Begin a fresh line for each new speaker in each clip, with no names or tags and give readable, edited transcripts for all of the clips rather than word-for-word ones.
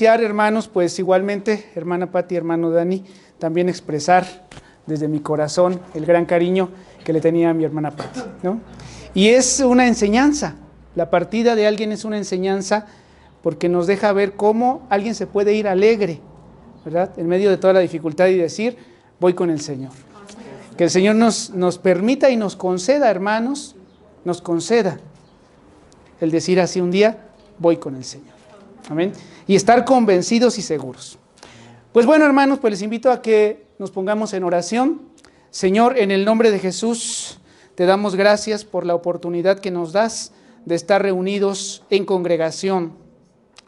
Hermanos, pues igualmente, hermana Pati, hermano Dani, también expresar desde mi corazón el gran cariño que le tenía a mi hermana Pati, ¿no? Y es una enseñanza, la partida de alguien es una enseñanza porque nos deja ver cómo alguien se puede ir alegre, ¿verdad? En medio de toda la dificultad y decir, voy con el Señor. Que el Señor nos permita y nos conceda, hermanos, nos conceda el decir así un día, voy con el Señor. Amén. Y estar convencidos y seguros. Pues bueno, hermanos, pues les invito a que nos pongamos en oración. Señor, en el nombre de Jesús, te damos gracias por la oportunidad que nos das de estar reunidos en congregación.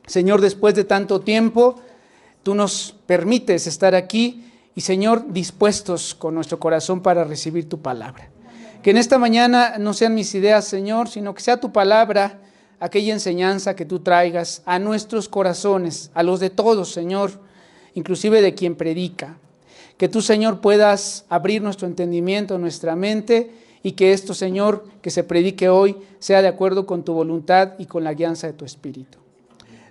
Señor, después de tanto tiempo, tú nos permites estar aquí y, Señor, dispuestos con nuestro corazón para recibir tu palabra. Que en esta mañana no sean mis ideas, Señor, sino que sea tu palabra, aquella enseñanza que tú traigas a nuestros corazones, a los de todos, Señor, inclusive de quien predica. Que tú, Señor, puedas abrir nuestro entendimiento, nuestra mente, y que esto, Señor, que se predique hoy, sea de acuerdo con tu voluntad y con la guianza de tu Espíritu.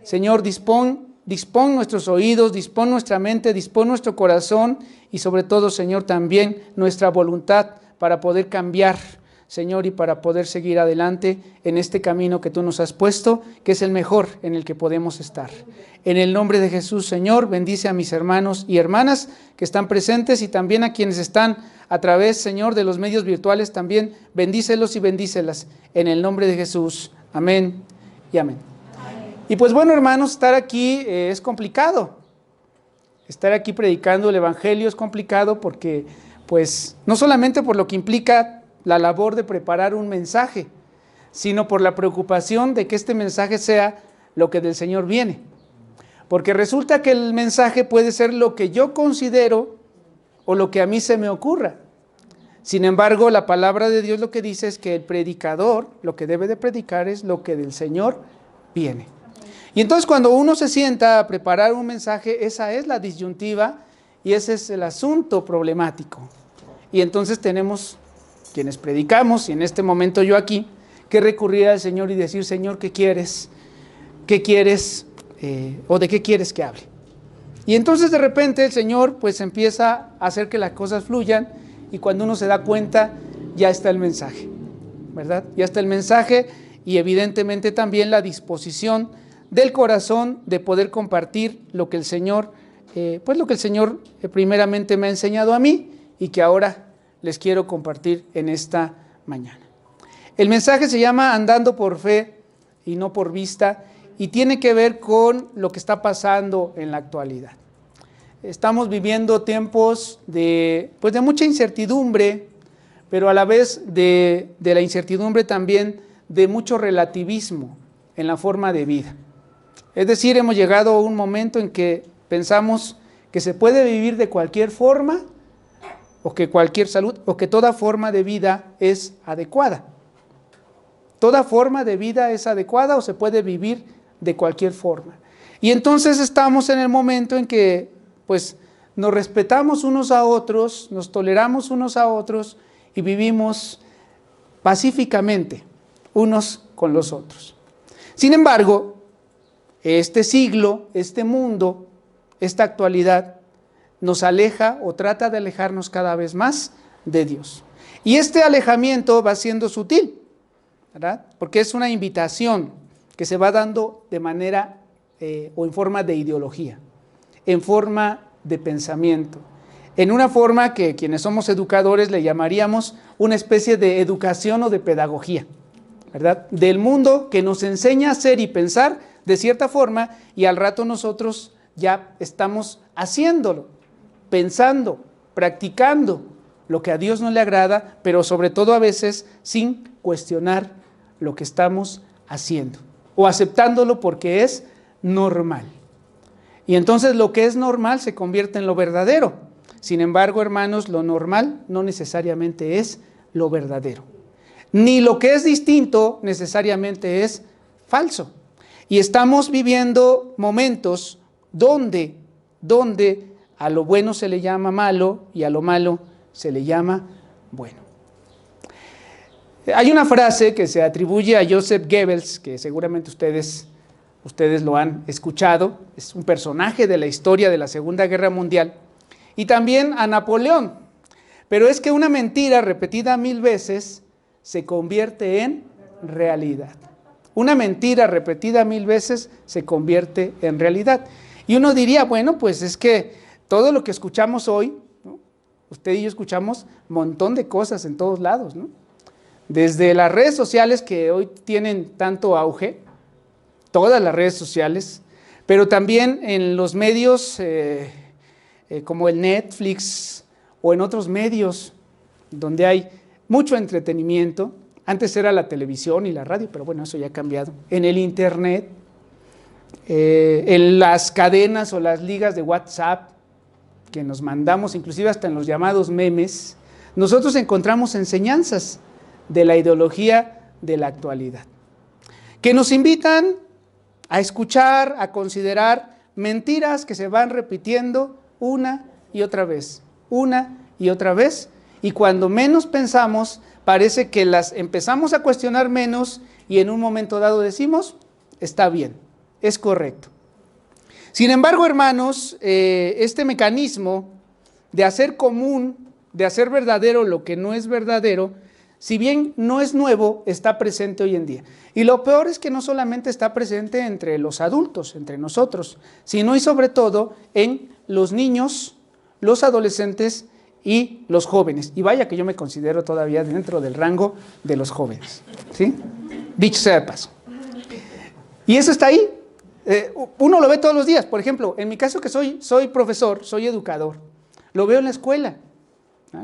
Señor, dispón nuestros oídos, dispón nuestra mente, dispón nuestro corazón, y sobre todo, Señor, también nuestra voluntad para poder cambiar, Señor, y para poder seguir adelante en este camino que tú nos has puesto, que es el mejor en el que podemos estar. En el nombre de Jesús, Señor, bendice a mis hermanos y hermanas que están presentes y también a quienes están a través, Señor, de los medios virtuales, también bendícelos y bendícelas. En el nombre de Jesús. Amén y amén. Y pues bueno, hermanos, estar aquí es complicado. Estar aquí predicando el Evangelio es complicado porque, pues, no solamente por lo que implica la labor de preparar un mensaje, sino por la preocupación de que este mensaje sea lo que del Señor viene. Porque resulta que el mensaje puede ser lo que yo considero o lo que a mí se me ocurra. Sin embargo, la palabra de Dios lo que dice es que el predicador, lo que debe de predicar es lo que del Señor viene. Y entonces cuando uno se sienta a preparar un mensaje, esa es la disyuntiva y ese es el asunto problemático. Y entonces tenemos, quienes predicamos, y en este momento yo aquí, que recurrir al Señor y decir, Señor, ¿qué quieres? ¿Qué quieres? ¿O de qué quieres que hable? Y entonces de repente el Señor pues empieza a hacer que las cosas fluyan y cuando uno se da cuenta ya está el mensaje, ¿verdad? Ya está el mensaje y evidentemente también la disposición del corazón de poder compartir lo que el Señor, primeramente me ha enseñado a mí y que ahora les quiero compartir en esta mañana. El mensaje se llama Andando por Fe y no por Vista y tiene que ver con lo que está pasando en la actualidad. Estamos viviendo tiempos de mucha incertidumbre, pero a la vez de la incertidumbre también de mucho relativismo en la forma de vida. Es decir, hemos llegado a un momento en que pensamos que se puede vivir de cualquier forma o que cualquier salud, o que toda forma de vida es adecuada. Toda forma de vida es adecuada o se puede vivir de cualquier forma. Y entonces estamos en el momento en que, pues, nos respetamos unos a otros, nos toleramos unos a otros y vivimos pacíficamente unos con los otros. Sin embargo, este siglo, este mundo, esta actualidad, nos aleja o trata de alejarnos cada vez más de Dios. Y este alejamiento va siendo sutil, ¿verdad? Porque es una invitación que se va dando de manera o en forma de ideología, en forma de pensamiento, en una forma que quienes somos educadores le llamaríamos una especie de educación o de pedagogía, ¿verdad? Del mundo que nos enseña a ser y pensar de cierta forma y al rato nosotros ya estamos haciéndolo. Pensando, practicando lo que a Dios no le agrada, pero sobre todo a veces sin cuestionar lo que estamos haciendo o aceptándolo porque es normal. Y entonces lo que es normal se convierte en lo verdadero. Sin embargo, hermanos, lo normal no necesariamente es lo verdadero. Ni lo que es distinto necesariamente es falso. Y estamos viviendo momentos donde a lo bueno se le llama malo y a lo malo se le llama bueno. Hay una frase que se atribuye a Joseph Goebbels, que seguramente ustedes ustedes lo han escuchado, es un personaje de la historia de la Segunda Guerra Mundial, y también a Napoleón. Pero es que una mentira repetida 1000 veces se convierte en realidad. Una mentira repetida 1000 veces se convierte en realidad. Y uno diría, bueno, pues es que todo lo que escuchamos hoy, ¿no? Usted y yo escuchamos un montón de cosas en todos lados, ¿no? Desde las redes sociales que hoy tienen tanto auge, todas las redes sociales, pero también en los medios como el Netflix o en otros medios donde hay mucho entretenimiento. Antes era la televisión y la radio, pero bueno, eso ya ha cambiado. En el internet, en las cadenas o las ligas de WhatsApp que nos mandamos, inclusive hasta en los llamados memes, nosotros encontramos enseñanzas de la ideología de la actualidad, que nos invitan a escuchar, a considerar mentiras que se van repitiendo una y otra vez, y cuando menos pensamos, parece que las empezamos a cuestionar menos y en un momento dado decimos, está bien, es correcto. Sin embargo, hermanos, este mecanismo de hacer común, de hacer verdadero lo que no es verdadero, si bien no es nuevo, está presente hoy en día. Y lo peor es que no solamente está presente entre los adultos, entre nosotros, sino y sobre todo en los niños, los adolescentes y los jóvenes. Y vaya que yo me considero todavía dentro del rango de los jóvenes, ¿sí? Dicho sea de paso. Y eso está ahí. Uno lo ve todos los días. Por ejemplo, en mi caso que soy profesor, soy educador, lo veo en la escuela.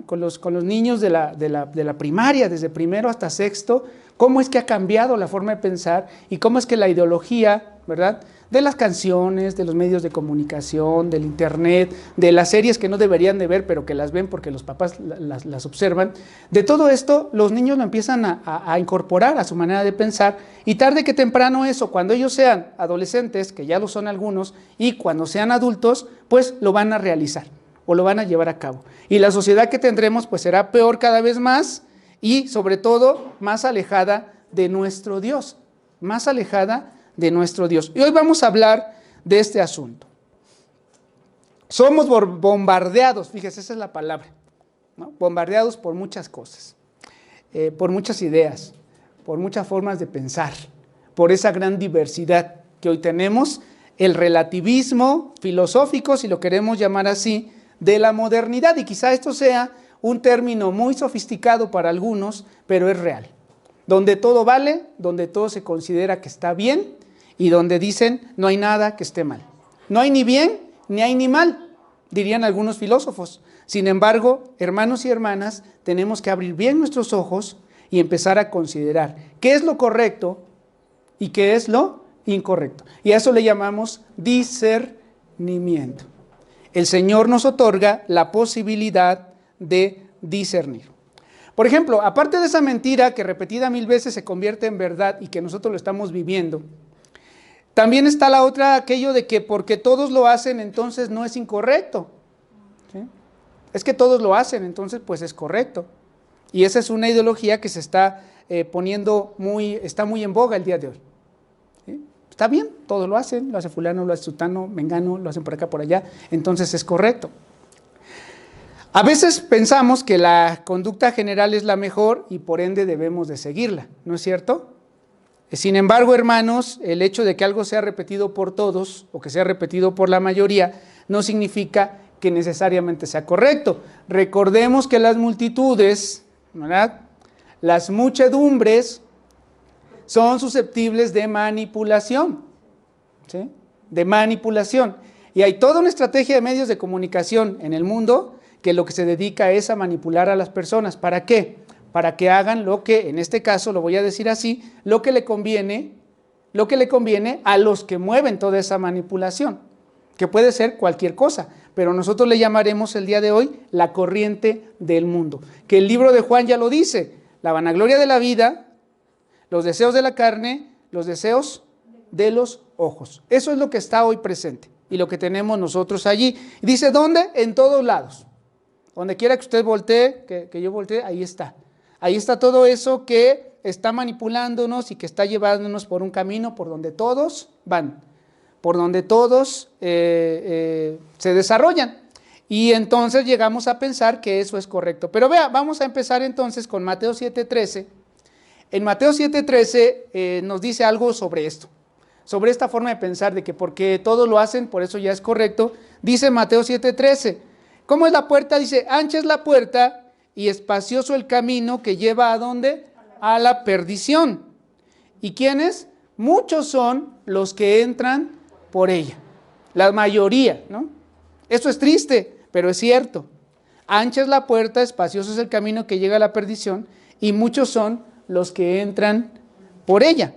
Con los niños de la primaria, desde primero hasta sexto, cómo es que ha cambiado la forma de pensar y cómo es que la ideología, ¿verdad?, de las canciones, de los medios de comunicación, del internet, de las series que no deberían de ver, pero que las ven porque los papás las observan, de todo esto los niños lo empiezan a incorporar a su manera de pensar, y tarde que temprano eso, cuando ellos sean adolescentes, que ya lo son algunos, y cuando sean adultos, pues lo van a realizar o lo van a llevar a cabo. Y la sociedad que tendremos pues será peor cada vez más y sobre todo más alejada de nuestro Dios, más alejada de nuestro Dios. Y hoy vamos a hablar de este asunto. Somos bombardeados, fíjese, esa es la palabra, ¿no? Bombardeados por muchas cosas, por muchas ideas, por muchas formas de pensar, por esa gran diversidad que hoy tenemos, el relativismo filosófico, si lo queremos llamar así, de la modernidad, y quizá esto sea un término muy sofisticado para algunos, pero es real, donde todo vale, donde todo se considera que está bien, y donde dicen no hay nada que esté mal. No hay ni bien, ni hay ni mal, dirían algunos filósofos. Sin embargo, hermanos y hermanas, tenemos que abrir bien nuestros ojos y empezar a considerar qué es lo correcto y qué es lo incorrecto. Y a eso le llamamos discernimiento. El Señor nos otorga la posibilidad de discernir. Por ejemplo, aparte de esa mentira que repetida 1000 veces se convierte en verdad y que nosotros lo estamos viviendo, también está la otra, aquello de que porque todos lo hacen, entonces no es incorrecto, ¿sí? Es que todos lo hacen, entonces pues es correcto. Y esa es una ideología que se está está muy en boga el día de hoy, ¿sí? Está bien, todos lo hacen, lo hace fulano, lo hace sutano, mengano, lo hacen por acá, por allá, entonces es correcto. A veces pensamos que la conducta general es la mejor y por ende debemos de seguirla, ¿no es cierto? Sin embargo, hermanos, el hecho de que algo sea repetido por todos o que sea repetido por la mayoría no significa que necesariamente sea correcto. Recordemos que las multitudes, ¿verdad?, las muchedumbres son susceptibles de manipulación, ¿sí?, de manipulación. Y hay toda una estrategia de medios de comunicación en el mundo que lo que se dedica es a manipular a las personas. ¿Para qué? Para que hagan lo que, en este caso, lo voy a decir así, lo que le conviene a los que mueven toda esa manipulación, que puede ser cualquier cosa, pero nosotros le llamaremos el día de hoy la corriente del mundo, que el libro de Juan ya lo dice, la vanagloria de la vida, los deseos de la carne, los deseos de los ojos. Eso es lo que está hoy presente y lo que tenemos nosotros allí. Dice, ¿dónde? En todos lados. Donde quiera que usted voltee, que yo voltee, ahí está. Ahí está todo eso que está manipulándonos y que está llevándonos por un camino por donde todos van, por donde todos se desarrollan. Y entonces llegamos a pensar que eso es correcto. Pero vea, vamos a empezar entonces con Mateo 7:13. En Mateo 7:13 nos dice algo sobre esto, sobre esta forma de pensar de que porque todos lo hacen, por eso ya es correcto. Dice Mateo 7:13, ¿cómo es la puerta? Dice, ancha es la puerta y espacioso el camino que lleva ¿a dónde? A la perdición. ¿Y quiénes? Muchos son los que entran por ella, la mayoría, ¿no? Esto es triste, pero es cierto. Ancha es la puerta, espacioso es el camino que llega a la perdición y muchos son los que entran por ella.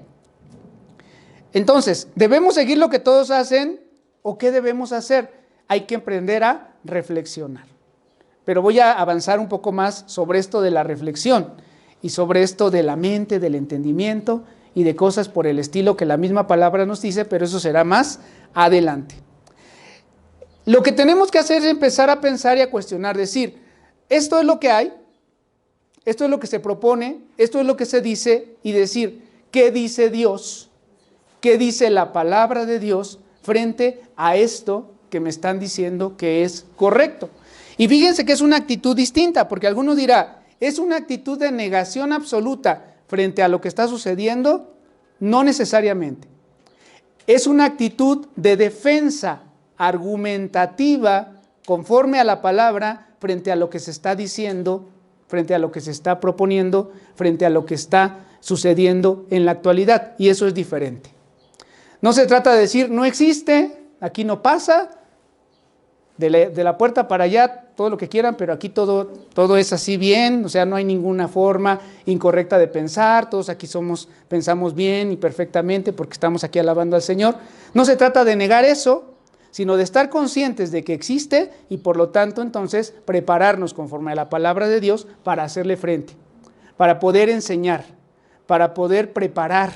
Entonces, ¿debemos seguir lo que todos hacen o qué debemos hacer? Hay que aprender a reflexionar. Pero voy a avanzar un poco más sobre esto de la reflexión y sobre esto de la mente, del entendimiento y de cosas por el estilo que la misma palabra nos dice, pero eso será más adelante. Lo que tenemos que hacer es empezar a pensar y a cuestionar, decir, esto es lo que hay, esto es lo que se propone, esto es lo que se dice, y decir, ¿qué dice Dios? ¿Qué dice la palabra de Dios frente a esto que me están diciendo que es correcto? Y fíjense que es una actitud distinta, porque alguno dirá, ¿es una actitud de negación absoluta frente a lo que está sucediendo? No necesariamente. Es una actitud de defensa argumentativa conforme a la palabra frente a lo que se está diciendo, frente a lo que se está proponiendo, frente a lo que está sucediendo en la actualidad, y eso es diferente. No se trata de decir, no existe, aquí no pasa, de la puerta para allá, todo lo que quieran, pero aquí todo es así bien, o sea, no hay ninguna forma incorrecta de pensar, todos aquí pensamos bien y perfectamente porque estamos aquí alabando al Señor. No se trata de negar eso, sino de estar conscientes de que existe y por lo tanto entonces prepararnos conforme a la palabra de Dios para hacerle frente, para poder enseñar, para poder preparar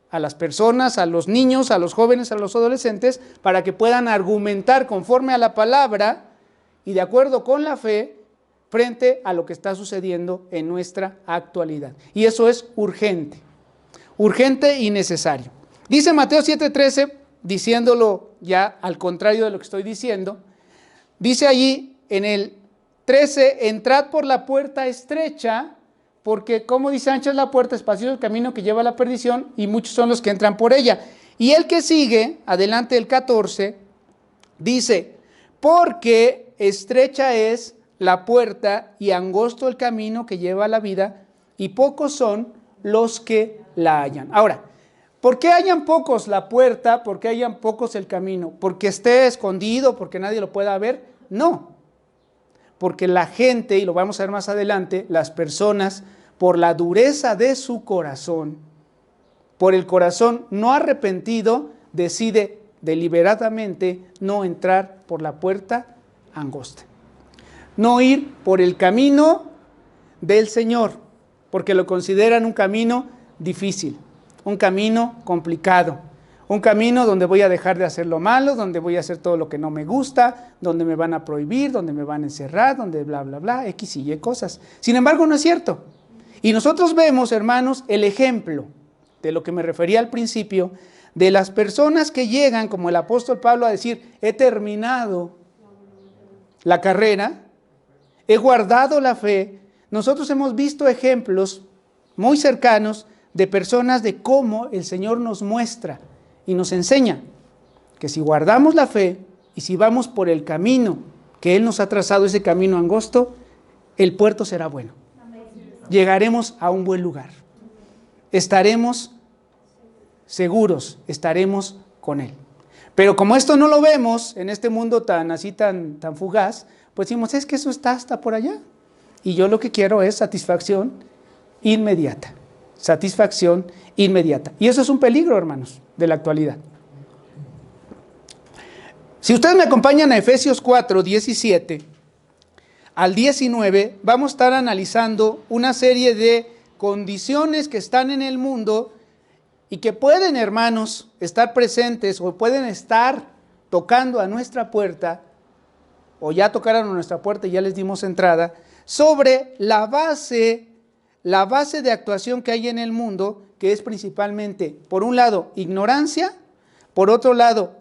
a las personas, a los niños, a los jóvenes, a los adolescentes, para que puedan argumentar conforme a la palabra y de acuerdo con la fe frente a lo que está sucediendo en nuestra actualidad. Y eso es urgente y necesario. Dice Mateo 7:13, diciéndolo ya al contrario de lo que estoy diciendo, dice allí en el 13, entrad por la puerta estrecha, porque como dice, ancha es la puerta, espacioso el camino que lleva a la perdición, y muchos son los que entran por ella. Y el que sigue, adelante el 14, dice, porque estrecha es la puerta y angosto el camino que lleva a la vida, y pocos son los que la hallan. Ahora, ¿por qué hayan pocos la puerta? ¿Por qué hayan pocos el camino? ¿Porque esté escondido? ¿Porque nadie lo pueda ver? No. Porque la gente, y lo vamos a ver más adelante, las personas, por la dureza de su corazón, por el corazón no arrepentido, decide deliberadamente no entrar por la puerta angosta. No ir por el camino del Señor, porque lo consideran un camino difícil, un camino complicado, un camino donde voy a dejar de hacer lo malo, donde voy a hacer todo lo que no me gusta, donde me van a prohibir, donde me van a encerrar, donde bla, bla, bla, X y Y cosas. Sin embargo, no es cierto. Y nosotros vemos, hermanos, el ejemplo de lo que me refería al principio, de las personas que llegan, como el apóstol Pablo, a decir, he terminado la carrera, he guardado la fe. Nosotros hemos visto ejemplos muy cercanos de personas de cómo el Señor nos muestra y nos enseña que si guardamos la fe y si vamos por el camino que Él nos ha trazado, ese camino angosto, el puerto será bueno. Llegaremos a un buen lugar. Estaremos seguros, estaremos con Él. Pero como esto no lo vemos en este mundo tan fugaz, pues decimos, es que eso está hasta por allá. Y yo lo que quiero es satisfacción inmediata. Satisfacción inmediata. Y eso es un peligro, hermanos, de la actualidad. Si ustedes me acompañan a Efesios 4, 17 al 19, vamos a estar analizando una serie de condiciones que están en el mundo y que pueden, hermanos, estar presentes o pueden estar tocando a nuestra puerta, o ya tocaron a nuestra puerta y ya les dimos entrada, sobre la base la base de actuación que hay en el mundo, que es principalmente, por un lado, ignorancia, por otro lado,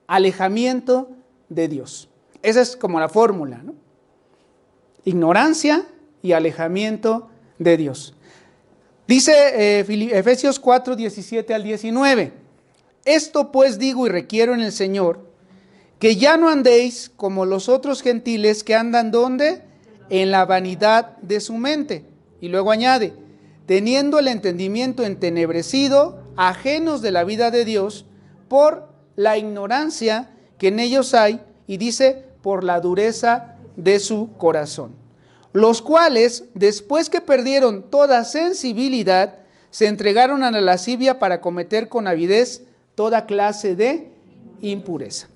alejamiento de Dios. Esa es como la fórmula, ¿no? Ignorancia y alejamiento de Dios. Dice Efesios 4, 17 al 19. Esto pues digo y requiero en el Señor, que ya no andéis como los otros gentiles que andan ¿dónde? En la vanidad de su mente. Y luego añade, teniendo el entendimiento entenebrecido, ajenos de la vida de Dios, por la ignorancia que en ellos hay, y dice, por la dureza de su corazón. Los cuales, después que perdieron toda sensibilidad, se entregaron a la lascivia para cometer con avidez toda clase de impureza.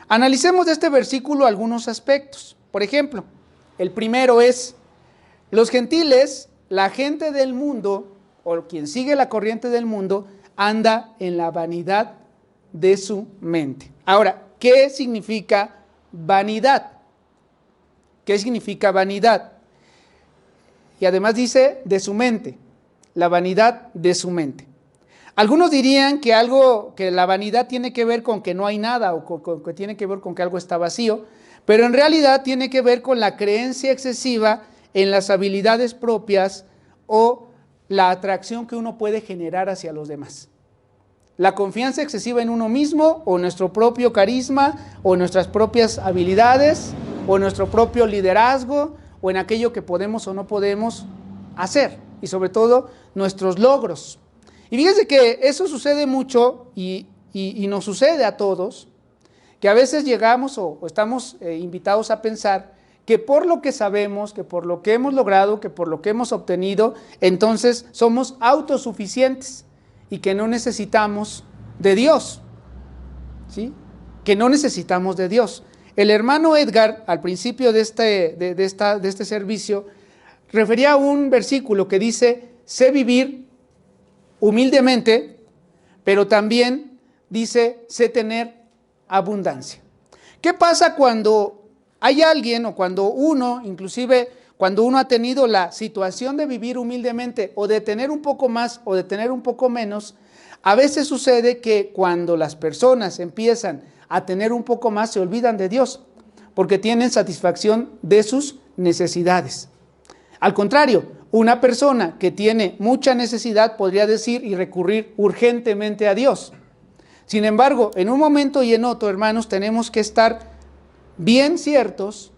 Analicemos de este versículo algunos aspectos. Por ejemplo, el primero es, los gentiles, la gente del mundo, o quien sigue la corriente del mundo, anda en la vanidad de su mente. Ahora, ¿qué significa vanidad? ¿Qué significa vanidad? Y además dice de su mente, la vanidad de su mente. Algunos dirían que la vanidad tiene que ver con que no hay nada o que tiene que ver con que algo está vacío, pero en realidad tiene que ver con la creencia excesiva en las habilidades propias o la atracción que uno puede generar hacia los demás. La confianza excesiva en uno mismo o nuestro propio carisma o nuestras propias habilidades o nuestro propio liderazgo o en aquello que podemos o no podemos hacer y sobre todo nuestros logros. Y fíjense que eso sucede mucho y nos sucede a todos, que a veces llegamos o estamos invitados a pensar que por lo que sabemos, que por lo que hemos logrado, que por lo que hemos obtenido, entonces somos autosuficientes y que no necesitamos de Dios, ¿sí? Que no necesitamos de Dios. El hermano Edgar, al principio de este servicio, refería a un versículo que dice, sé vivir humildemente, pero también dice, sé tener abundancia. ¿Qué pasa cuando hay alguien o cuando uno, inclusive cuando uno ha tenido la situación de vivir humildemente o de tener un poco más o de tener un poco menos? A veces sucede que cuando las personas empiezan a tener un poco más se olvidan de Dios porque tienen satisfacción de sus necesidades. Al contrario, una persona que tiene mucha necesidad podría decir y recurrir urgentemente a Dios. Sin embargo, en un momento y en otro, hermanos, tenemos que estar bien ciertos,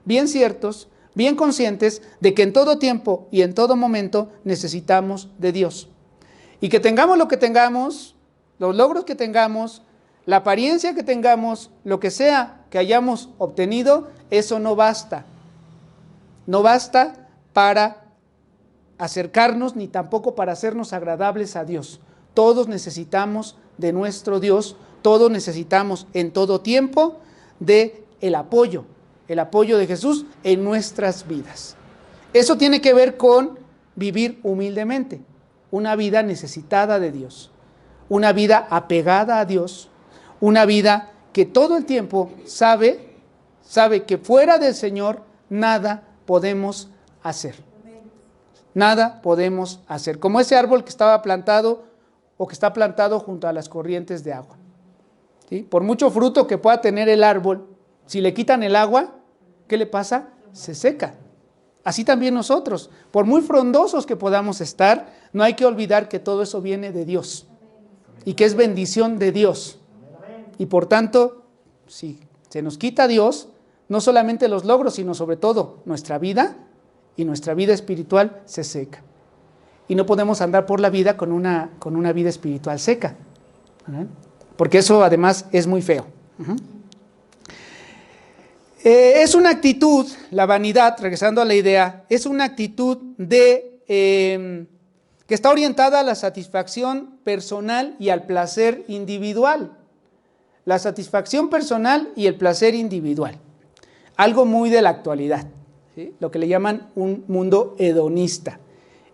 bien conscientes de que en todo tiempo y en todo momento necesitamos de Dios. Y que tengamos lo que tengamos, los logros que tengamos, la apariencia que tengamos, lo que sea que hayamos obtenido, eso no basta. No basta para acercarnos ni tampoco para hacernos agradables a Dios. Todos necesitamos de nuestro Dios, todos necesitamos en todo tiempo de el apoyo de Jesús en nuestras vidas. Eso tiene que ver con vivir humildemente, una vida necesitada de Dios, una vida apegada a Dios, una vida que todo el tiempo sabe que fuera del Señor nada podemos hacer. Nada podemos hacer. Como ese árbol que estaba plantado o que está plantado junto a las corrientes de agua. ¿Sí? Por mucho fruto que pueda tener el árbol, si le quitan el agua, ¿qué le pasa? Se seca. Así también nosotros, por muy frondosos que podamos estar, no hay que olvidar que todo eso viene de Dios y que es bendición de Dios. Y por tanto, si se nos quita Dios, no solamente los logros, sino sobre todo nuestra vida y nuestra vida espiritual se seca. Y no podemos andar por la vida con una vida espiritual seca, ¿verdad? Porque eso además es muy feo. Es una actitud, la vanidad, regresando a la idea, es una actitud que está orientada a la satisfacción personal y al placer individual. La satisfacción personal y el placer individual. Algo muy de la actualidad, ¿sí? Lo que le llaman un mundo hedonista,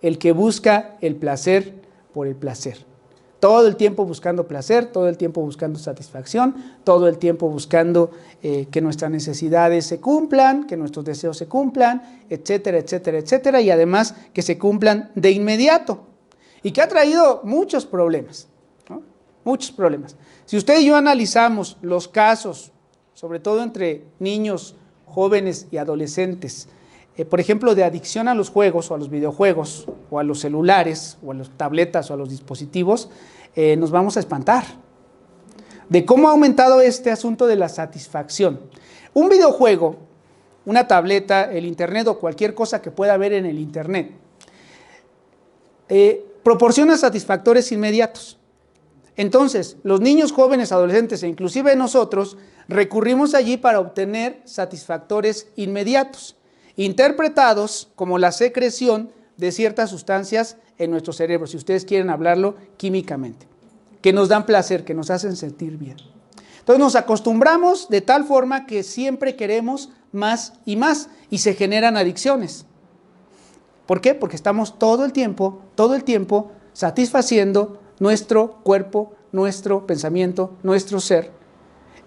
el que busca el placer por el placer. todo el tiempo buscando placer, todo el tiempo buscando satisfacción, todo el tiempo buscando que nuestras necesidades se cumplan, que nuestros deseos se cumplan, etcétera, etcétera, etcétera, y además que se cumplan de inmediato, y que ha traído muchos problemas, ¿no? Muchos problemas. Si usted y yo analizamos los casos, sobre todo entre niños, jóvenes y adolescentes, por ejemplo, de adicción a los juegos o a los videojuegos o a los celulares o a las tabletas o a los dispositivos, nos vamos a espantar de cómo ha aumentado este asunto de la satisfacción. Un videojuego, una tableta, el internet o cualquier cosa que pueda haber en el internet, proporciona satisfactores inmediatos. Entonces, los niños, jóvenes, adolescentes e inclusive nosotros recurrimos allí para obtener satisfactores inmediatos, interpretados como la secreción de ciertas sustancias en nuestro cerebro, si ustedes quieren hablarlo químicamente, que nos dan placer, que nos hacen sentir bien. Entonces nos acostumbramos de tal forma que siempre queremos más y se generan adicciones. ¿Por qué? Porque estamos todo el tiempo satisfaciendo nuestro cuerpo, nuestro pensamiento, nuestro ser,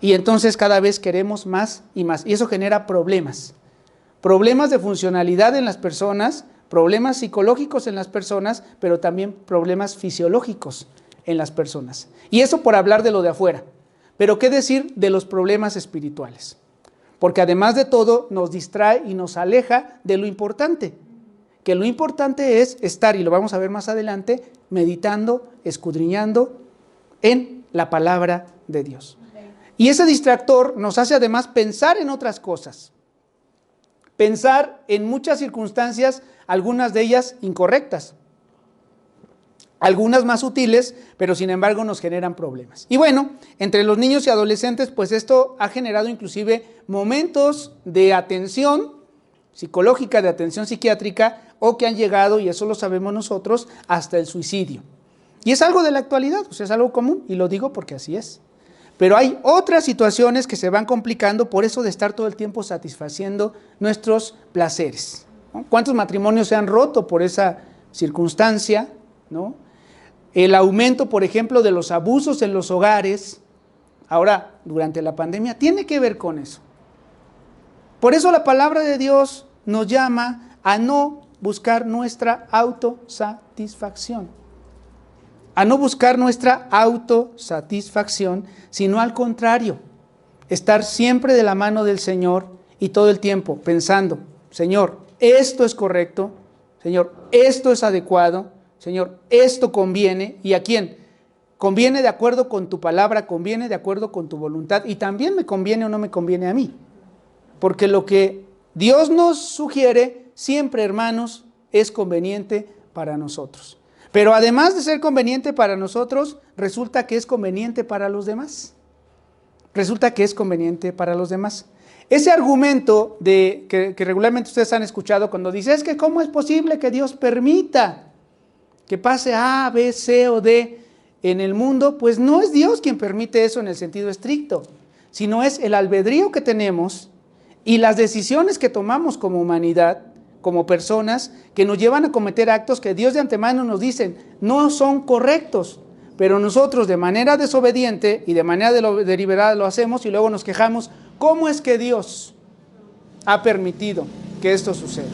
y entonces cada vez queremos más, y eso genera problemas de funcionalidad en las personas, problemas psicológicos en las personas, pero también problemas fisiológicos en las personas. Y eso por hablar de lo de afuera. Pero ¿qué decir de los problemas espirituales? Porque además de todo nos distrae y nos aleja de lo importante, que lo importante es estar, y lo vamos a ver más adelante, meditando, escudriñando en la palabra de Dios. Y ese distractor nos hace además pensar en otras cosas, pensar en muchas circunstancias, algunas de ellas incorrectas, algunas más sutiles, pero sin embargo nos generan problemas. Y bueno, entre los niños y adolescentes, pues esto ha generado inclusive momentos de atención psicológica, de atención psiquiátrica, o que han llegado, y eso lo sabemos nosotros, hasta el suicidio. Y es algo de la actualidad, o sea, es algo común, y lo digo porque así es. Pero hay otras situaciones que se van complicando por eso de estar todo el tiempo satisfaciendo nuestros placeres, ¿no? ¿Cuántos matrimonios se han roto por esa circunstancia, ¿no? El aumento, por ejemplo, de los abusos en los hogares, ahora, durante la pandemia, tiene que ver con eso. Por eso la palabra de Dios nos llama a no buscar nuestra autosatisfacción, sino al contrario, estar siempre de la mano del Señor y todo el tiempo pensando, Señor, esto es correcto, Señor, esto es adecuado, Señor, esto conviene. ¿Y a quién? Conviene de acuerdo con tu palabra, conviene de acuerdo con tu voluntad, y también me conviene o no me conviene a mí. Porque lo que Dios nos sugiere siempre, hermanos, es conveniente para nosotros. Pero además de ser conveniente para nosotros, resulta que es conveniente para los demás. Ese argumento que regularmente ustedes han escuchado cuando dice, es que ¿cómo es posible que Dios permita que pase A, B, C o D en el mundo? Pues no es Dios quien permite eso en el sentido estricto, sino es el albedrío que tenemos y las decisiones que tomamos como humanidad, como personas, que nos llevan a cometer actos que Dios de antemano nos dicen no son correctos, pero nosotros de manera desobediente y de manera deliberada lo hacemos y luego nos quejamos, ¿cómo es que Dios ha permitido que esto suceda?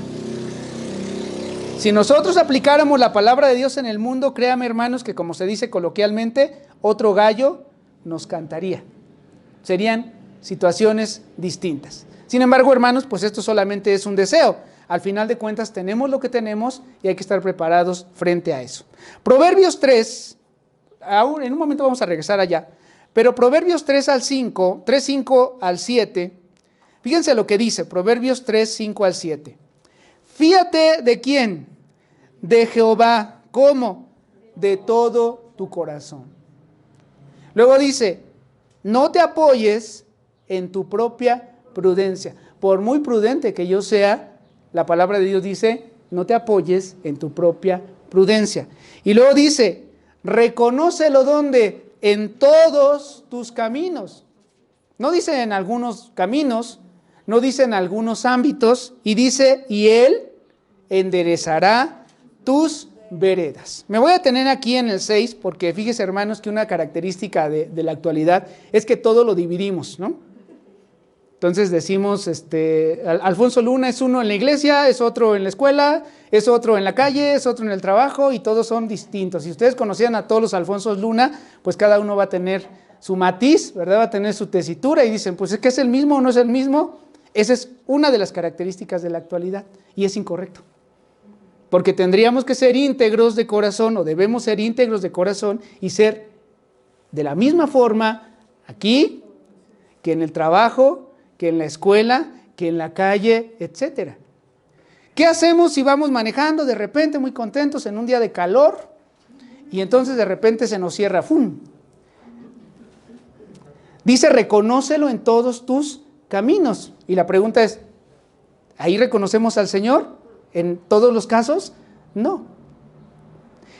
Si nosotros aplicáramos la palabra de Dios en el mundo, créame, hermanos, que como se dice coloquialmente, otro gallo nos cantaría. Serían situaciones distintas. Sin embargo, hermanos, pues esto solamente es un deseo. Al final de cuentas tenemos lo que tenemos y hay que estar preparados frente a eso. Proverbios 3, en un momento vamos a regresar allá, pero Proverbios 3:5 al 7, fíjense lo que dice, Proverbios 3:5 al 7. Fíate de quién, de Jehová, ¿cómo? De todo tu corazón. Luego dice, no te apoyes en tu propia prudencia. Por muy prudente que yo sea, la palabra de Dios dice, no te apoyes en tu propia prudencia. Y luego dice, reconócelo ¿dónde? En todos tus caminos. No dice en algunos caminos, no dice en algunos ámbitos, y dice, y Él enderezará tus veredas. Me voy a detener aquí en el 6 porque fíjese, hermanos, que una característica de la actualidad es que todo lo dividimos, ¿no? Entonces decimos, Alfonso Luna es uno en la iglesia, es otro en la escuela, es otro en la calle, es otro en el trabajo y todos son distintos. Si ustedes conocían a todos los Alfonsos Luna, pues cada uno va a tener su matiz, ¿verdad? Va a tener su tesitura y dicen, pues es que es el mismo o no es el mismo. Esa es una de las características de la actualidad y es incorrecto. Porque tendríamos que ser íntegros de corazón o debemos ser íntegros de corazón y ser de la misma forma aquí que en el trabajo, que en la escuela, que en la calle, etcétera. ¿Qué hacemos si vamos manejando de repente muy contentos en un día de calor y entonces de repente se nos cierra? ¡Fum! Dice, reconócelo en todos tus caminos. Y la pregunta es, ¿ahí reconocemos al Señor en todos los casos? No.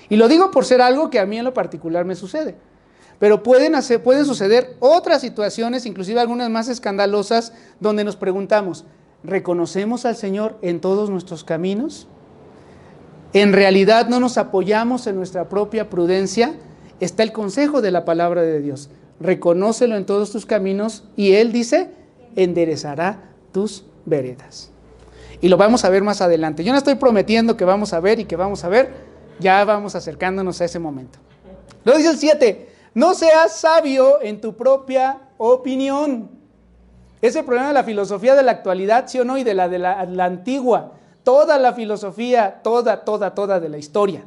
Y lo digo por ser algo que a mí en lo particular me sucede. Pero pueden suceder otras situaciones, inclusive algunas más escandalosas, donde nos preguntamos, ¿reconocemos al Señor en todos nuestros caminos? ¿En realidad no nos apoyamos en nuestra propia prudencia? Está el consejo de la palabra de Dios. Reconócelo en todos tus caminos y Él dice, enderezará tus veredas. Y lo vamos a ver más adelante. Yo no estoy prometiendo que vamos a ver y que vamos a ver, ya vamos acercándonos a ese momento. Luego dice el 7, no seas sabio en tu propia opinión. Es el problema de la filosofía de la actualidad, ¿sí o no? Y de la antigua. Toda la filosofía, toda de la historia.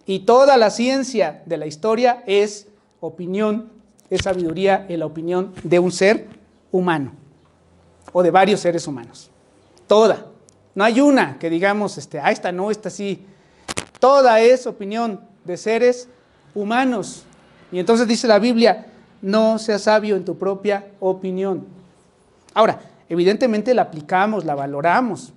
Y toda la ciencia de la historia es opinión, es sabiduría en la opinión de un ser humano. O de varios seres humanos. Toda. No hay una que digamos, esta no, esta sí. Toda es opinión de seres humanos. Y entonces dice la Biblia, no seas sabio en tu propia opinión. Ahora, evidentemente la aplicamos, la valoramos.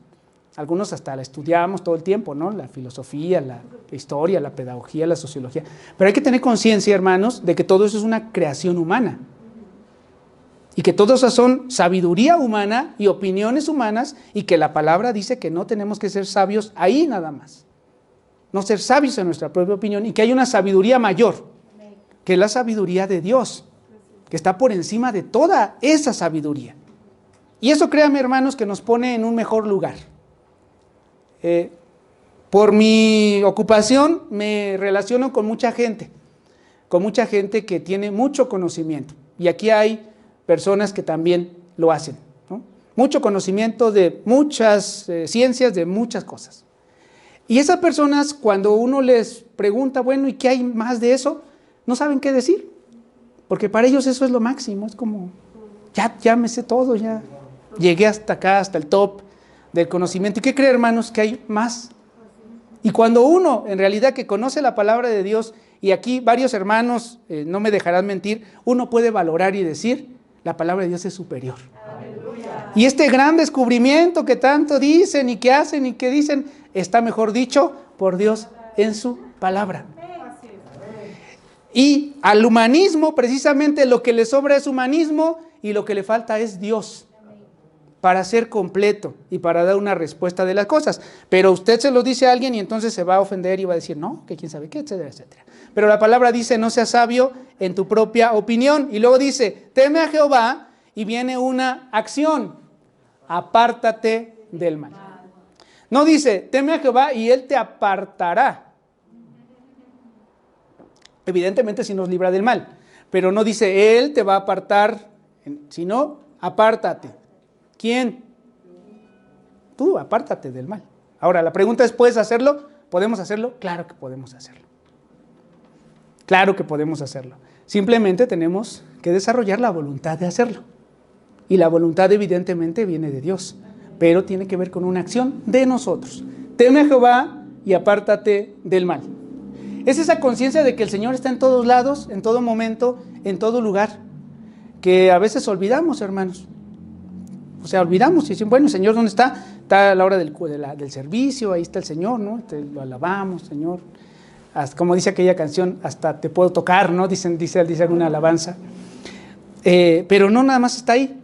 Algunos hasta la estudiamos todo el tiempo, ¿no? La filosofía, la historia, la pedagogía, la sociología. Pero hay que tener conciencia, hermanos, de que todo eso es una creación humana. Y que todo eso son sabiduría humana y opiniones humanas y que la palabra dice que no tenemos que ser sabios ahí nada más. No ser sabios en nuestra propia opinión y que hay una sabiduría mayor, que es la sabiduría de Dios, que está por encima de toda esa sabiduría. Y eso, créanme, hermanos, que nos pone en un mejor lugar. Por mi ocupación me relaciono con mucha gente que tiene mucho conocimiento. Y aquí hay personas que también lo hacen, ¿no? Mucho conocimiento de muchas ciencias, de muchas cosas. Y esas personas, cuando uno les pregunta, bueno, ¿y qué hay más de eso? No saben qué decir, porque para ellos eso es lo máximo, es como, ya me sé todo, ya llegué hasta acá, hasta el top del conocimiento. ¿Y qué cree, hermanos? Que hay más. Y cuando uno, en realidad, que conoce la palabra de Dios, y aquí varios hermanos no me dejarán mentir, uno puede valorar y decir, la palabra de Dios es superior. Aleluya. Y este gran descubrimiento que tanto dicen y que hacen y que dicen, está mejor dicho por Dios en su palabra. Y al humanismo, precisamente lo que le sobra es humanismo y lo que le falta es Dios para ser completo y para dar una respuesta de las cosas. Pero usted se lo dice a alguien y entonces se va a ofender y va a decir, no, que quién sabe qué, etcétera, etcétera. Pero la palabra dice, no seas sabio en tu propia opinión. Y luego dice, teme a Jehová y viene una acción, apártate del mal. No dice, teme a Jehová y Él te apartará. Evidentemente sí nos libra del mal, pero no dice, Él te va a apartar, sino, apártate. ¿Quién? Tú, apártate del mal. Ahora, la pregunta es, ¿puedes hacerlo? ¿Podemos hacerlo? Claro que podemos hacerlo. Claro que podemos hacerlo. Simplemente tenemos que desarrollar la voluntad de hacerlo. Y la voluntad evidentemente viene de Dios, pero tiene que ver con una acción de nosotros. Teme a Jehová y apártate del mal. Es esa conciencia de que el Señor está en todos lados, en todo momento, en todo lugar, que a veces olvidamos, hermanos. O sea, olvidamos y decimos, bueno, el Señor, ¿dónde está? Está a la hora del servicio, ahí está el Señor, ¿no? Lo alabamos, Señor. Hasta, como dice aquella canción, hasta te puedo tocar, ¿no? Dice alguna alabanza. Pero no nada más está ahí.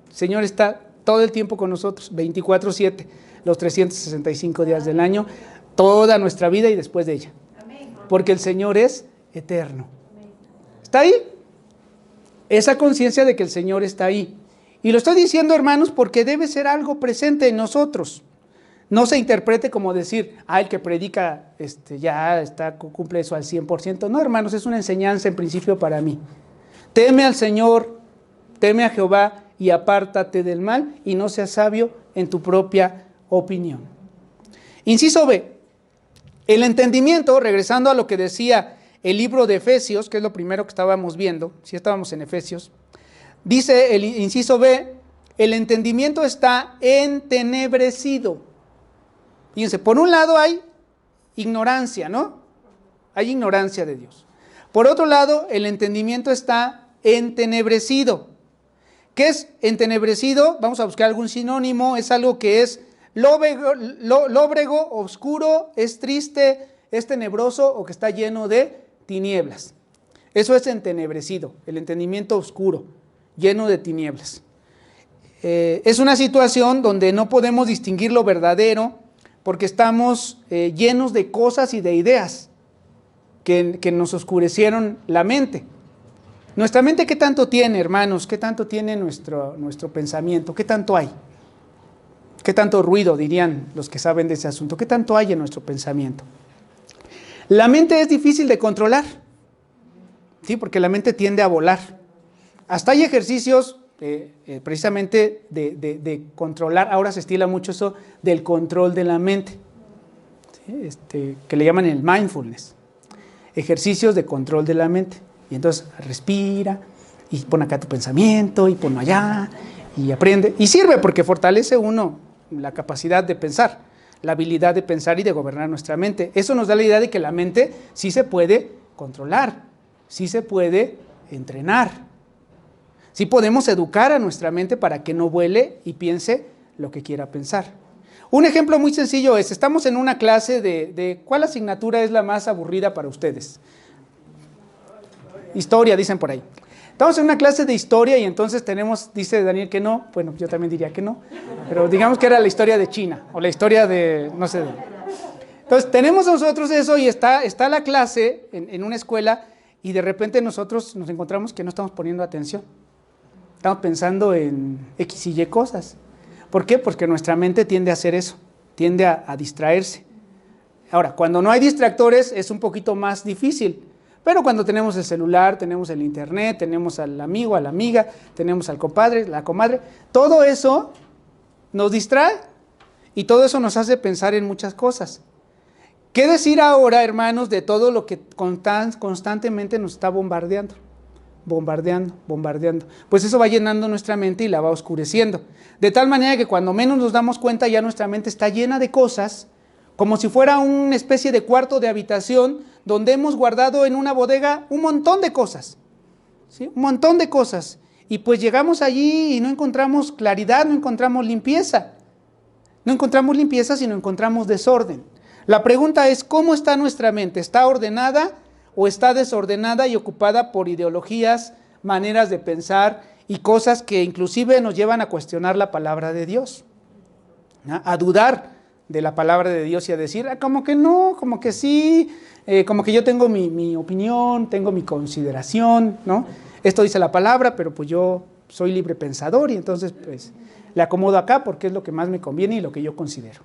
El Señor está todo el tiempo con nosotros, 24/7, los 365 días del año. toda nuestra vida y después de ella. Porque el Señor es eterno. ¿Está ahí? Esa conciencia de que el Señor está ahí. Y lo estoy diciendo, hermanos, porque debe ser algo presente en nosotros. No se interprete como decir, el que predica cumple eso al 100%. No, hermanos, es una enseñanza en principio para mí. Teme al Señor, teme a Jehová y apártate del mal y no seas sabio en tu propia opinión. Inciso B. El entendimiento, regresando a lo que decía el libro de Efesios, que es lo primero que estábamos viendo, si estábamos en Efesios, dice el inciso B, el entendimiento está entenebrecido. Fíjense, por un lado hay ignorancia, ¿no? Hay ignorancia de Dios. Por otro lado, el entendimiento está entenebrecido. ¿Qué es entenebrecido? Vamos a buscar algún sinónimo. Es algo que es lóbrego, oscuro, es triste, es tenebroso o que está lleno de tinieblas. Eso es entenebrecido, el entendimiento oscuro, lleno de tinieblas. Es una situación donde no podemos distinguir lo verdadero porque estamos llenos de cosas y de ideas que nos oscurecieron la mente. Nuestra mente, ¿qué tanto tiene, hermanos? ¿Qué tanto tiene nuestro pensamiento? ¿Qué tanto hay? ¿Qué tanto ruido, dirían los que saben de ese asunto? ¿Qué tanto hay en nuestro pensamiento? La mente es difícil de controlar, ¿sí? Porque la mente tiende a volar. Hasta hay ejercicios precisamente de controlar. Ahora se estila mucho eso del control de la mente, ¿sí? Que le llaman el mindfulness. Ejercicios de control de la mente. Y entonces respira y pon acá tu pensamiento y ponlo allá y aprende. Y sirve porque fortalece uno la capacidad de pensar, la habilidad de pensar y de gobernar nuestra mente. Eso nos da la idea de que la mente sí se puede controlar, sí se puede entrenar. Sí podemos educar a nuestra mente para que no vuele y piense lo que quiera pensar. Un ejemplo muy sencillo es, estamos en una clase de ¿cuál asignatura es la más aburrida para ustedes? Historia, dicen por ahí. Estamos en una clase de historia y entonces dice Daniel que no, bueno, yo también diría que no, pero digamos que era la historia de China o la historia de, no sé. Entonces tenemos nosotros eso y está la clase en una escuela y de repente nosotros nos encontramos que no estamos poniendo atención. Estamos pensando en X y Y cosas. ¿Por qué? Porque nuestra mente tiende a hacer eso, tiende a distraerse. Ahora, cuando no hay distractores es un poquito más difícil, pero cuando tenemos el celular, tenemos el internet, tenemos al amigo, a la amiga, tenemos al compadre, la comadre, todo eso nos distrae y todo eso nos hace pensar en muchas cosas. ¿Qué decir ahora, hermanos, de todo lo que constantemente nos está bombardeando? Bombardeando. Pues eso va llenando nuestra mente y la va oscureciendo. De tal manera que cuando menos nos damos cuenta ya nuestra mente está llena de cosas, como si fuera una especie de cuarto de habitación donde hemos guardado en una bodega un montón de cosas, ¿sí? Un montón de cosas. Y pues llegamos allí y no encontramos claridad, no encontramos limpieza. No encontramos limpieza, sino encontramos desorden. La pregunta es, ¿cómo está nuestra mente? ¿Está ordenada o está desordenada y ocupada por ideologías, maneras de pensar y cosas que inclusive nos llevan a cuestionar la palabra de Dios? ¿No? A dudar de la palabra de Dios y a decir, como que no, como que sí, como que yo tengo mi opinión, tengo mi consideración, ¿no? Esto dice la palabra, pero pues yo soy libre pensador y entonces pues le acomodo acá porque es lo que más me conviene y lo que yo considero.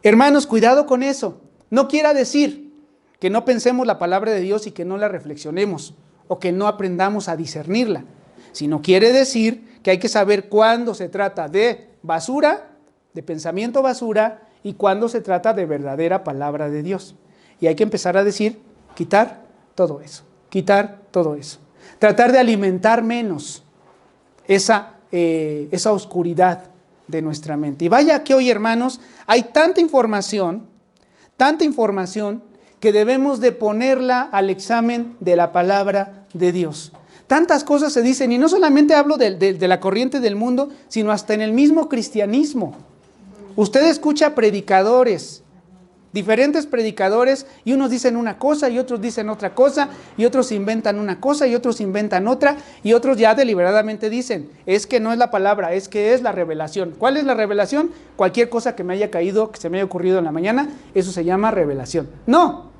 Hermanos, cuidado con eso. No quiera decir que no pensemos la palabra de Dios y que no la reflexionemos o que no aprendamos a discernirla, sino quiere decir que hay que saber cuándo se trata de basura, de pensamiento basura, y cuándo se trata de verdadera palabra de Dios. Y hay que empezar a decir, quitar todo eso. Tratar de alimentar menos esa oscuridad de nuestra mente. Y vaya que hoy, hermanos, hay tanta información, que debemos de ponerla al examen de la palabra de Dios. Tantas cosas se dicen, y no solamente hablo de la corriente del mundo, sino hasta en el mismo cristianismo. Usted escucha predicadores diferentes predicadores, y unos dicen una cosa y otros dicen otra cosa, y otros inventan una cosa y otros inventan otra, y otros ya deliberadamente dicen, es que no es la palabra, es que es la revelación. ¿Cuál es la revelación? Cualquier cosa que me haya caído, que se me haya ocurrido en la mañana, eso se llama revelación. No,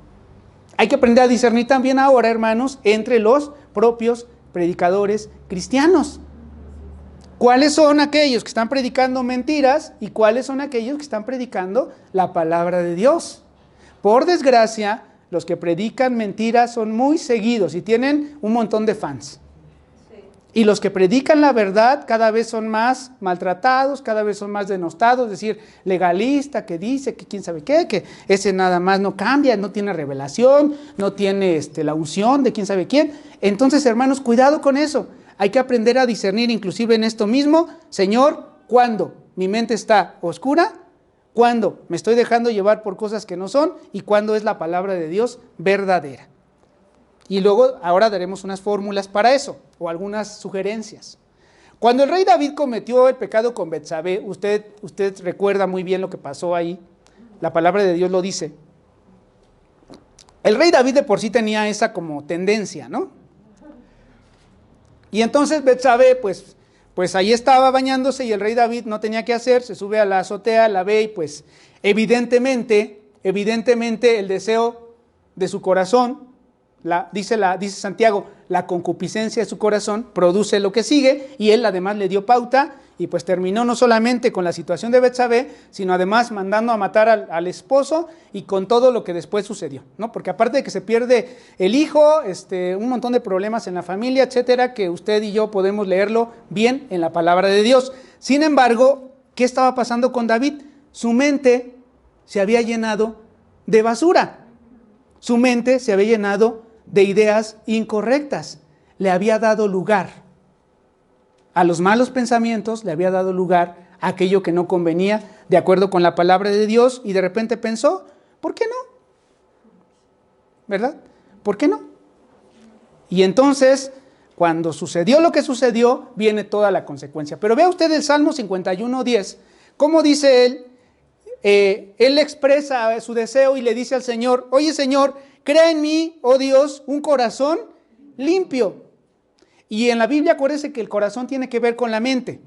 hay que aprender a discernir también ahora, hermanos, entre los propios predicadores cristianos. ¿Cuáles son aquellos que están predicando mentiras y cuáles son aquellos que están predicando la palabra de Dios? Por desgracia, los que predican mentiras son muy seguidos y tienen un montón de fans. Y los que predican la verdad cada vez son más maltratados, cada vez son más denostados, es decir, legalista, que dice que quién sabe qué, que ese nada más no cambia, no tiene revelación, no tiene la unción de quién sabe quién. Entonces, hermanos, cuidado con eso. Hay que aprender a discernir inclusive en esto mismo, Señor, ¿cuándo mi mente está oscura? ¿Cuándo me estoy dejando llevar por cosas que no son? ¿Y cuándo es la palabra de Dios verdadera? Y luego ahora daremos unas fórmulas para eso, o algunas sugerencias. Cuando el rey David cometió el pecado con Betsabé, usted recuerda muy bien lo que pasó ahí, la palabra de Dios lo dice. El rey David de por sí tenía esa como tendencia, ¿no? Y entonces Betsabé, pues ahí estaba bañándose y el rey David no tenía qué hacer, se sube a la azotea, la ve y pues evidentemente el deseo de su corazón, dice Santiago, la concupiscencia de su corazón produce lo que sigue, y él además le dio pauta y pues terminó no solamente con la situación de Betsabé, sino además mandando a matar al esposo y con todo lo que después sucedió, ¿no? Porque aparte de que se pierde el hijo, un montón de problemas en la familia, etcétera, que usted y yo podemos leerlo bien en la palabra de Dios. Sin embargo, ¿qué estaba pasando con David? Su mente se había llenado de basura, su mente se había llenado de ideas incorrectas, le había dado lugar a los malos pensamientos, le había dado lugar a aquello que no convenía de acuerdo con la palabra de Dios, y de repente pensó, ¿por qué no? ¿Verdad? ¿Por qué no? Y entonces, cuando sucedió lo que sucedió, viene toda la consecuencia. Pero vea usted el Salmo 51:10, ¿cómo dice él? Él expresa su deseo y le dice al Señor, oye Señor, crea en mí, oh Dios, un corazón limpio. Y en la Biblia acuérdese que el corazón tiene que ver con la mente.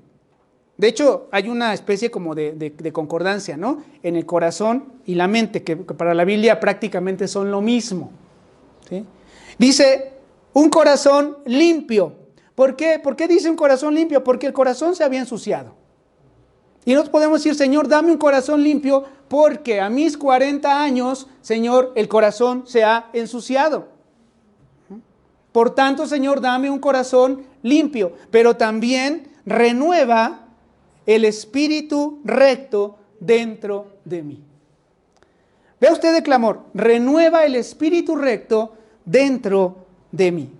De hecho, hay una especie como de concordancia, ¿no? En el corazón y la mente, que para la Biblia prácticamente son lo mismo, ¿sí? Dice, un corazón limpio. ¿Por qué? ¿Por qué dice un corazón limpio? Porque el corazón se había ensuciado. Y nosotros podemos decir, Señor, dame un corazón limpio, porque a mis 40 años, Señor, el corazón se ha ensuciado. Por tanto, Señor, dame un corazón limpio, pero también renueva el espíritu recto dentro de mí. Vea usted el clamor, renueva el espíritu recto dentro de mí.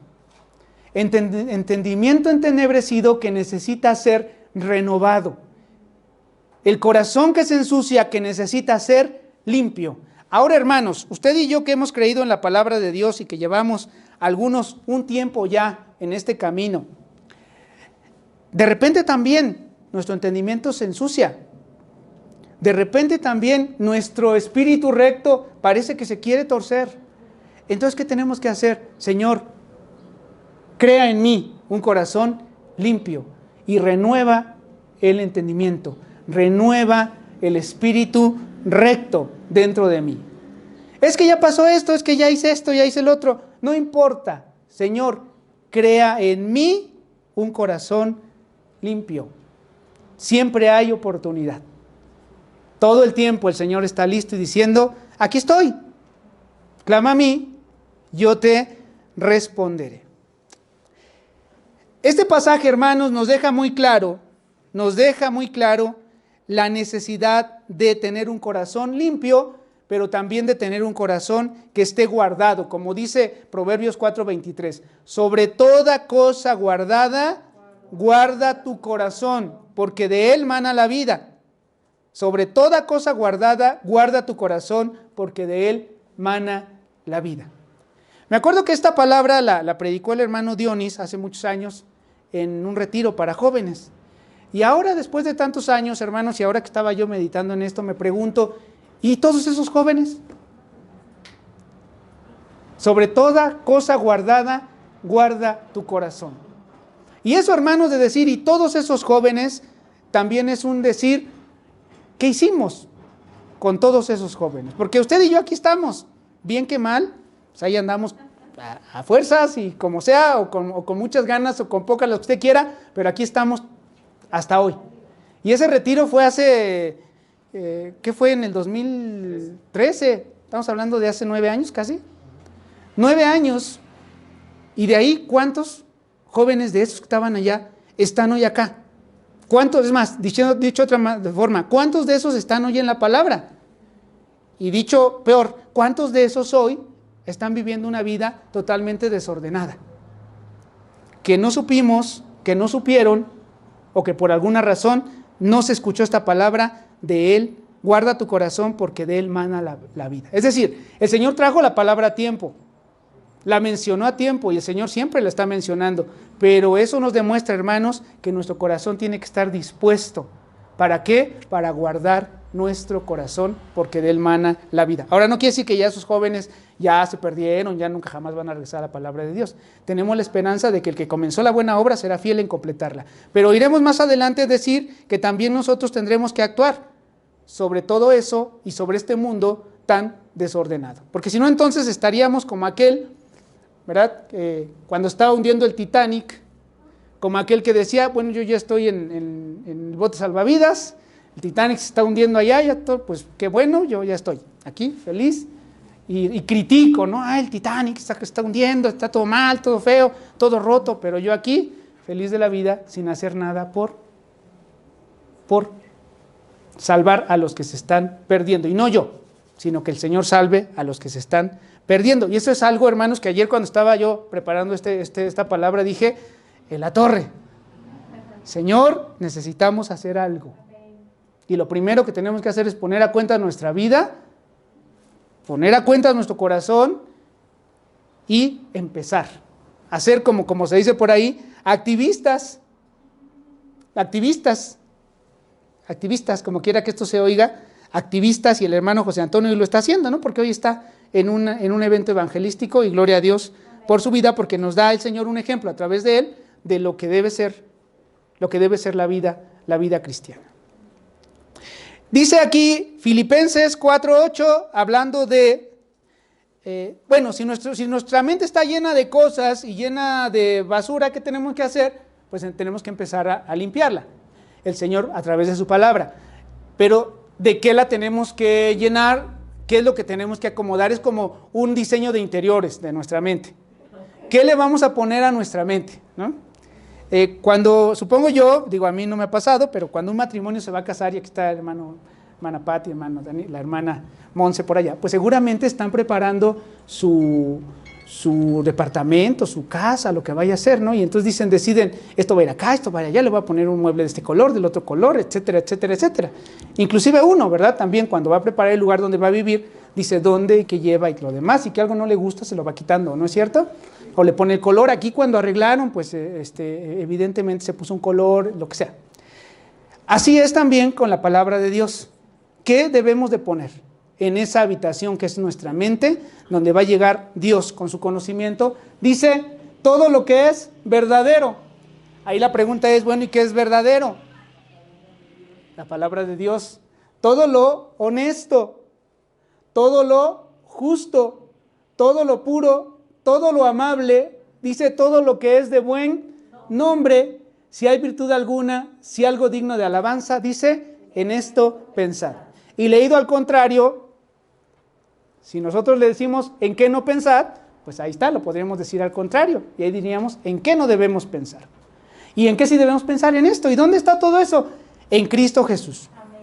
Entendimiento entenebrecido que necesita ser renovado. El corazón que se ensucia que necesita ser limpio. Ahora, hermanos, usted y yo que hemos creído en la palabra de Dios y que llevamos un tiempo ya en este camino, de repente también nuestro entendimiento se ensucia. De repente también nuestro espíritu recto parece que se quiere torcer. Entonces, ¿qué tenemos que hacer? Señor, crea en mí un corazón limpio y renueva el entendimiento, renueva el espíritu recto dentro de mí. Es que ya pasó esto, es que ya hice esto, ya hice el otro. No importa, Señor, crea en mí un corazón limpio. Siempre hay oportunidad. Todo el tiempo el Señor está listo y diciendo, aquí estoy, clama a mí, yo te responderé. Este pasaje, hermanos, nos deja muy claro la necesidad de tener un corazón limpio, pero también de tener un corazón que esté guardado, como dice Proverbios 4:23, sobre toda cosa guardada, guarda tu corazón, porque de él mana la vida. Sobre toda cosa guardada, guarda tu corazón, porque de él mana la vida. Me acuerdo que esta palabra la predicó el hermano Dionis hace muchos años en un retiro para jóvenes. Y ahora, después de tantos años, hermanos, y ahora que estaba yo meditando en esto, me pregunto, ¿Y todos esos jóvenes? Sobre toda cosa guardada, guarda tu corazón. Y eso, hermanos, de decir, y todos esos jóvenes, también es un decir, ¿qué hicimos con todos esos jóvenes? Porque usted y yo aquí estamos, bien que mal, pues ahí andamos a fuerzas y como sea, o con muchas ganas, o con pocas, lo que usted quiera, pero aquí estamos hasta hoy. Y ese retiro fue hace, ¿qué fue? En el 2013, estamos hablando de hace 9 años casi. 9 años, y de ahí, ¿cuántos jóvenes de esos que estaban allá están hoy acá? ¿Cuántos, es más, dicho de otra forma, cuántos de esos están hoy en la palabra? Y dicho peor, ¿cuántos de esos hoy están viviendo una vida totalmente desordenada? Que no supimos, que no supieron, o que por alguna razón no se escuchó esta palabra de Él, guarda tu corazón porque de Él mana la vida. Es decir, el Señor trajo la palabra a tiempo, la mencionó a tiempo y el Señor siempre la está mencionando, pero eso nos demuestra, hermanos, que nuestro corazón tiene que estar dispuesto. ¿Para qué? Para guardar nuestro corazón, porque de Él mana la vida. Ahora, no quiere decir que ya esos jóvenes ya se perdieron, ya nunca jamás van a regresar a la palabra de Dios. Tenemos la esperanza de que el que comenzó la buena obra será fiel en completarla. Pero iremos más adelante a decir que también nosotros tendremos que actuar sobre todo eso y sobre este mundo tan desordenado. Porque si no, entonces estaríamos como aquel, ¿verdad? Cuando estaba hundiendo el Titanic, como aquel que decía, bueno, yo ya estoy en el bote salvavidas, el Titanic se está hundiendo allá, ya todo, pues qué bueno, yo ya estoy aquí, feliz, y critico, ¿no? El Titanic se está hundiendo, está todo mal, todo feo, todo roto, pero yo aquí, feliz de la vida, sin hacer nada por salvar a los que se están perdiendo, y no yo, sino que el Señor salve a los que se están perdiendo. Y eso es algo, hermanos, que ayer cuando estaba yo preparando esta palabra dije, en la torre, Señor, necesitamos hacer algo. Y lo primero que tenemos que hacer es poner a cuenta nuestra vida, poner a cuenta nuestro corazón y empezar a ser como se dice por ahí, activistas, como quiera que esto se oiga, activistas, y el hermano José Antonio lo está haciendo, ¿no? Porque hoy está en un evento evangelístico y gloria a Dios por su vida, porque nos da el Señor un ejemplo a través de él de lo que debe ser la vida cristiana. Dice aquí Filipenses 4:8, hablando de, si nuestra mente está llena de cosas y llena de basura, ¿qué tenemos que hacer? Pues tenemos que empezar a limpiarla, el Señor a través de su palabra. Pero ¿de qué la tenemos que llenar? ¿Qué es lo que tenemos que acomodar? Es como un diseño de interiores de nuestra mente. ¿Qué le vamos a poner a nuestra mente? ¿No? Cuando, supongo yo, digo, a mí no me ha pasado, pero cuando un matrimonio se va a casar, y aquí está el hermana Pati, hermano Dani, la hermana Monse por allá, pues seguramente están preparando su departamento, su casa, lo que vaya a hacer, ¿no? Y entonces deciden, esto va a ir acá, esto va a ir allá, le voy a poner un mueble de este color, del otro color, etcétera, etcétera, etcétera. Inclusive uno, ¿verdad? También cuando va a preparar el lugar donde va a vivir, dice dónde y qué lleva y lo demás, y que algo no le gusta se lo va quitando, ¿no es cierto? O le pone el color. Aquí cuando arreglaron, pues evidentemente se puso un color, lo que sea. Así es también con la palabra de Dios. ¿Qué debemos de poner en esa habitación que es nuestra mente, donde va a llegar Dios con su conocimiento? Dice, todo lo que es verdadero. Ahí la pregunta es, bueno, ¿y qué es verdadero? La palabra de Dios. Todo lo honesto, todo lo justo, todo lo puro, todo lo amable, dice todo lo que es de buen nombre, si hay virtud alguna, si algo digno de alabanza, dice, en esto pensar. Y leído al contrario, si nosotros le decimos en qué no pensar, pues ahí está, lo podríamos decir al contrario, y ahí diríamos en qué no debemos pensar. ¿Y en qué sí debemos pensar? En esto. ¿Y dónde está todo eso? En Cristo Jesús. Amén.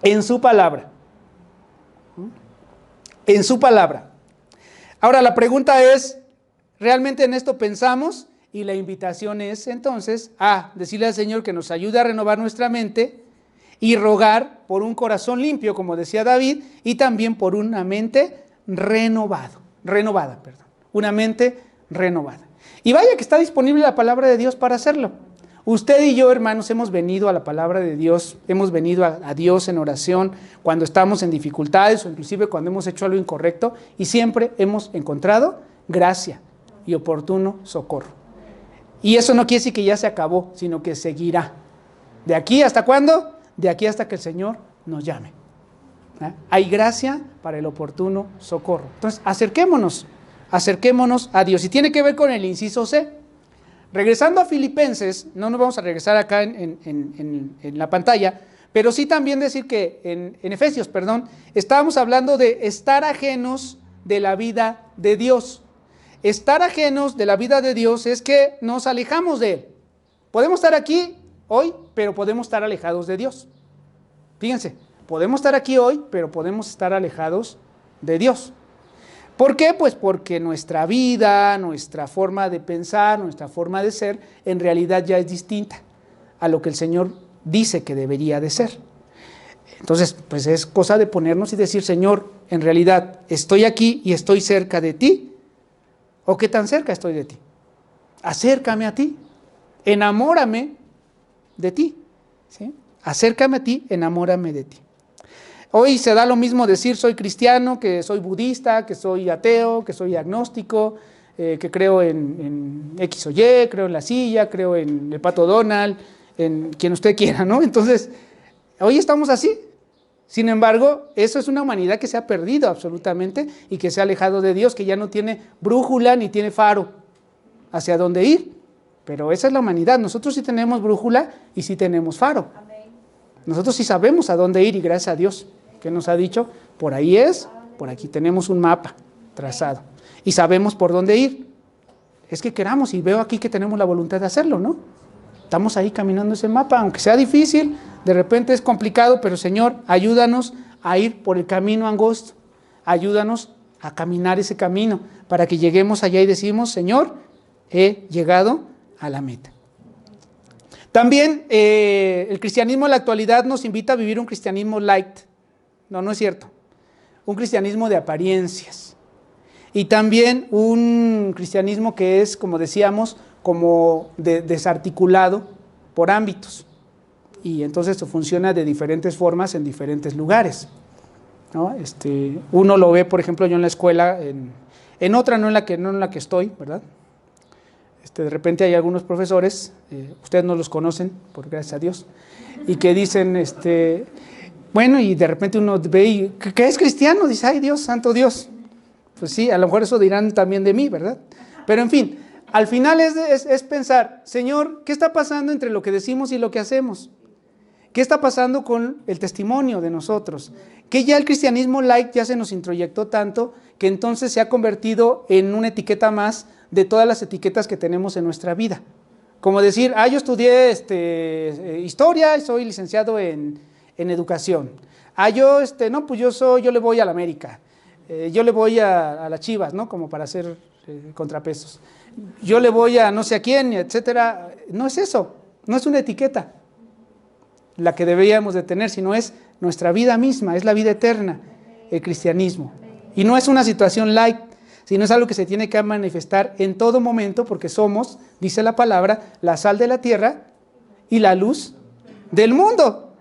En su palabra. En su palabra. Ahora la pregunta es, ¿realmente en esto pensamos? Y la invitación es entonces a decirle al Señor que nos ayude a renovar nuestra mente y rogar por un corazón limpio, como decía David, y también por una mente renovada, una mente renovada. Y vaya que está disponible la palabra de Dios para hacerlo. Usted y yo, hermanos, hemos venido a la palabra de Dios, hemos venido a Dios en oración cuando estamos en dificultades o inclusive cuando hemos hecho algo incorrecto y siempre hemos encontrado gracia y oportuno socorro. Y eso no quiere decir que ya se acabó, sino que seguirá. ¿De aquí hasta cuándo? De aquí hasta que el Señor nos llame. Hay gracia para el oportuno socorro. Entonces, acerquémonos a Dios. Y tiene que ver con el inciso C. Regresando a Filipenses, no nos vamos a regresar acá en la pantalla, pero sí también decir que en Efesios, estábamos hablando de estar ajenos de la vida de Dios. Estar ajenos de la vida de Dios es que nos alejamos de Él. Podemos estar aquí hoy, pero podemos estar alejados de Dios. Fíjense, podemos estar aquí hoy, pero podemos estar alejados de Dios. ¿Por qué? Pues porque nuestra vida, nuestra forma de pensar, nuestra forma de ser, en realidad ya es distinta a lo que el Señor dice que debería de ser. Entonces, pues es cosa de ponernos y decir, Señor, en realidad, ¿estoy aquí y estoy cerca de ti? ¿O qué tan cerca estoy de ti? Acércame a ti, enamórame de ti, ¿sí? Acércame a ti, enamórame de ti. Hoy se da lo mismo decir soy cristiano, que soy budista, que soy ateo, que soy agnóstico, que creo en X o Y, creo en la silla, creo en el Pato Donald, en quien usted quiera, ¿no? Entonces, hoy estamos así. Sin embargo, eso es una humanidad que se ha perdido absolutamente y que se ha alejado de Dios, que ya no tiene brújula ni tiene faro hacia dónde ir. Pero esa es la humanidad. Nosotros sí tenemos brújula y sí tenemos faro. Nosotros sí sabemos a dónde ir y gracias a Dios que nos ha dicho, por ahí es, por aquí tenemos un mapa trazado y sabemos por dónde ir. Es que queramos y veo aquí que tenemos la voluntad de hacerlo, ¿no? Estamos ahí caminando ese mapa, aunque sea difícil, de repente es complicado, pero Señor, ayúdanos a ir por el camino angosto, ayúdanos a caminar ese camino para que lleguemos allá y decimos, Señor, he llegado a la meta. También el cristianismo en la actualidad nos invita a vivir un cristianismo light. No es cierto. Un cristianismo de apariencias. Y también un cristianismo que es, como decíamos, como desarticulado por ámbitos. Y entonces esto funciona de diferentes formas en diferentes lugares, ¿no? Uno lo ve, por ejemplo, yo en la escuela, en otra, no en la que estoy, ¿verdad? De repente hay algunos profesores, ustedes no los conocen, por gracias a Dios, y que dicen, bueno, y de repente uno ve y, ¿qué es cristiano? Dice, ay Dios, santo Dios. Pues sí, a lo mejor eso dirán también de mí, ¿verdad? Pero en fin, al final es pensar, Señor, ¿qué está pasando entre lo que decimos y lo que hacemos? ¿Qué está pasando con el testimonio de nosotros? Que ya el cristianismo light ya se nos introyectó tanto que entonces se ha convertido en una etiqueta más de todas las etiquetas que tenemos en nuestra vida. Como decir, yo estudié historia y soy licenciado en educación. Yo le voy a la América. Yo le voy a las Chivas, ¿no? Como para hacer contrapesos. Yo le voy a no sé a quién, etcétera. No es eso, no es una etiqueta la que deberíamos de tener, sino es nuestra vida misma, es la vida eterna, el cristianismo. Y no es una situación light, sino es algo que se tiene que manifestar en todo momento, porque somos, dice la palabra, la sal de la tierra y la luz del mundo.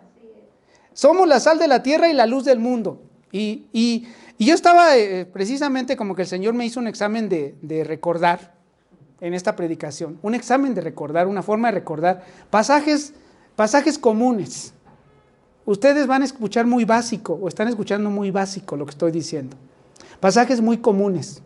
Somos la sal de la tierra y la luz del mundo. Y yo estaba precisamente como que el Señor me hizo un examen de recordar en esta predicación, un examen de recordar, una forma de recordar pasajes comunes. Ustedes van a escuchar muy básico o están escuchando muy básico lo que estoy diciendo. Pasajes muy comunes.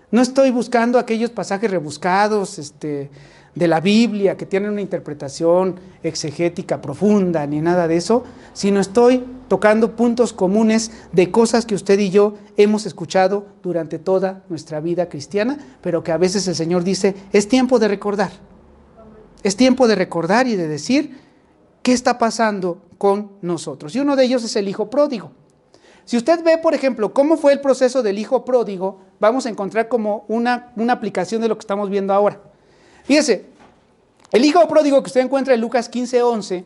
No estoy buscando aquellos pasajes rebuscados de la Biblia que tienen una interpretación exegética profunda ni nada de eso, sino estoy tocando puntos comunes de cosas que usted y yo hemos escuchado durante toda nuestra vida cristiana, pero que a veces el Señor dice, es tiempo de recordar. Es tiempo de recordar y de decir qué está pasando con nosotros. Y uno de ellos es el hijo pródigo. Si usted ve, por ejemplo, cómo fue el proceso del hijo pródigo, vamos a encontrar como una aplicación de lo que estamos viendo ahora. Fíjese, el hijo pródigo que usted encuentra en Lucas 15:11,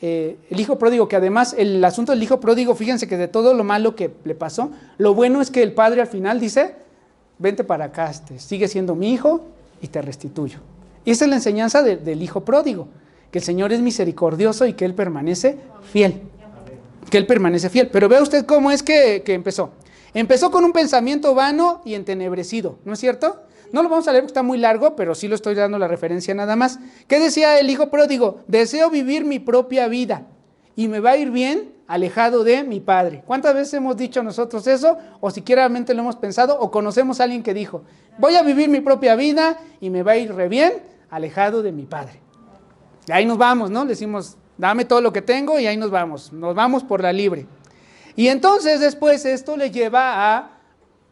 el hijo pródigo, que además el asunto del hijo pródigo, fíjense que de todo lo malo que le pasó, lo bueno es que el padre al final dice, vente para acá, sigue siendo mi hijo y te restituyo. Y esa es la enseñanza del hijo pródigo, que el Señor es misericordioso y que Él permanece fiel. Que Él permanece fiel. Pero vea usted cómo es que empezó. Empezó con un pensamiento vano y entenebrecido, ¿no es cierto? No lo vamos a leer porque está muy largo, pero sí lo estoy dando la referencia nada más. ¿Qué decía el hijo pródigo? Deseo vivir mi propia vida y me va a ir bien alejado de mi padre. ¿Cuántas veces hemos dicho nosotros eso? O siquiera realmente lo hemos pensado, o conocemos a alguien que dijo, voy a vivir mi propia vida y me va a ir re bien alejado de mi padre. Y ahí nos vamos, ¿no? Le decimos, dame todo lo que tengo y ahí nos vamos por la libre. Y entonces después esto le lleva a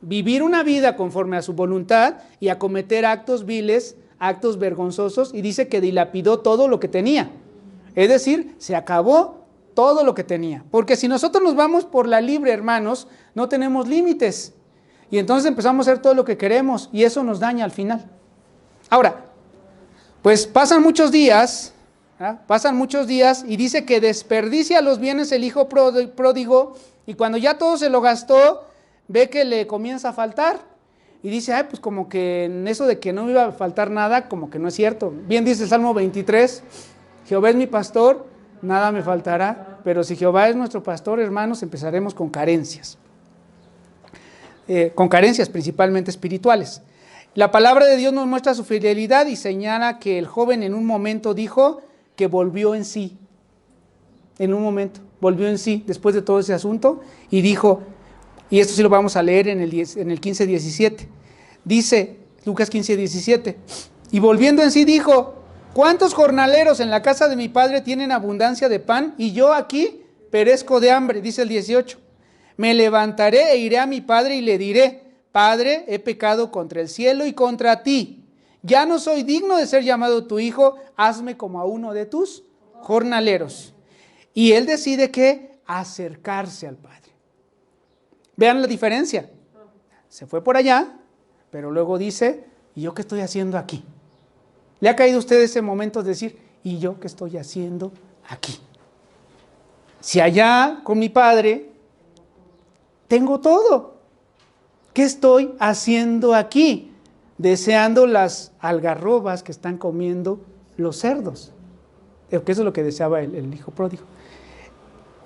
vivir una vida conforme a su voluntad y a cometer actos viles, actos vergonzosos, y dice que dilapidó todo lo que tenía. Es decir, se acabó todo lo que tenía. Porque si nosotros nos vamos por la libre, hermanos, no tenemos límites. Y entonces empezamos a hacer todo lo que queremos y eso nos daña al final. Ahora, pues pasan muchos días y dice que desperdicia los bienes el hijo pródigo, y cuando ya todo se lo gastó, ve que le comienza a faltar. Y dice, pues como que en eso de que no me iba a faltar nada, como que no es cierto. Bien dice el Salmo 23, Jehová es mi pastor, nada me faltará. Pero si Jehová es nuestro pastor, hermanos, empezaremos con carencias. Con carencias principalmente espirituales. La palabra de Dios nos muestra su fidelidad y señala que el joven en un momento dijo que volvió en sí. En un momento, volvió en sí después de todo ese asunto y dijo, y esto sí lo vamos a leer en el 15:17. Dice, Lucas 15:17, y volviendo en sí dijo, ¿cuántos jornaleros en la casa de mi padre tienen abundancia de pan y yo aquí perezco de hambre? Dice el 18, me levantaré e iré a mi padre y le diré, Padre, he pecado contra el cielo y contra ti. Ya no soy digno de ser llamado tu hijo, hazme como a uno de tus jornaleros. Y él decide que acercarse al Padre. Vean la diferencia. Se fue por allá, pero luego dice, ¿y yo qué estoy haciendo aquí? ¿Le ha caído a usted ese momento de decir, ¿y yo qué estoy haciendo aquí? Si allá con mi Padre tengo todo, ¿qué estoy haciendo aquí? Deseando las algarrobas que están comiendo los cerdos. Que eso es lo que deseaba el hijo pródigo.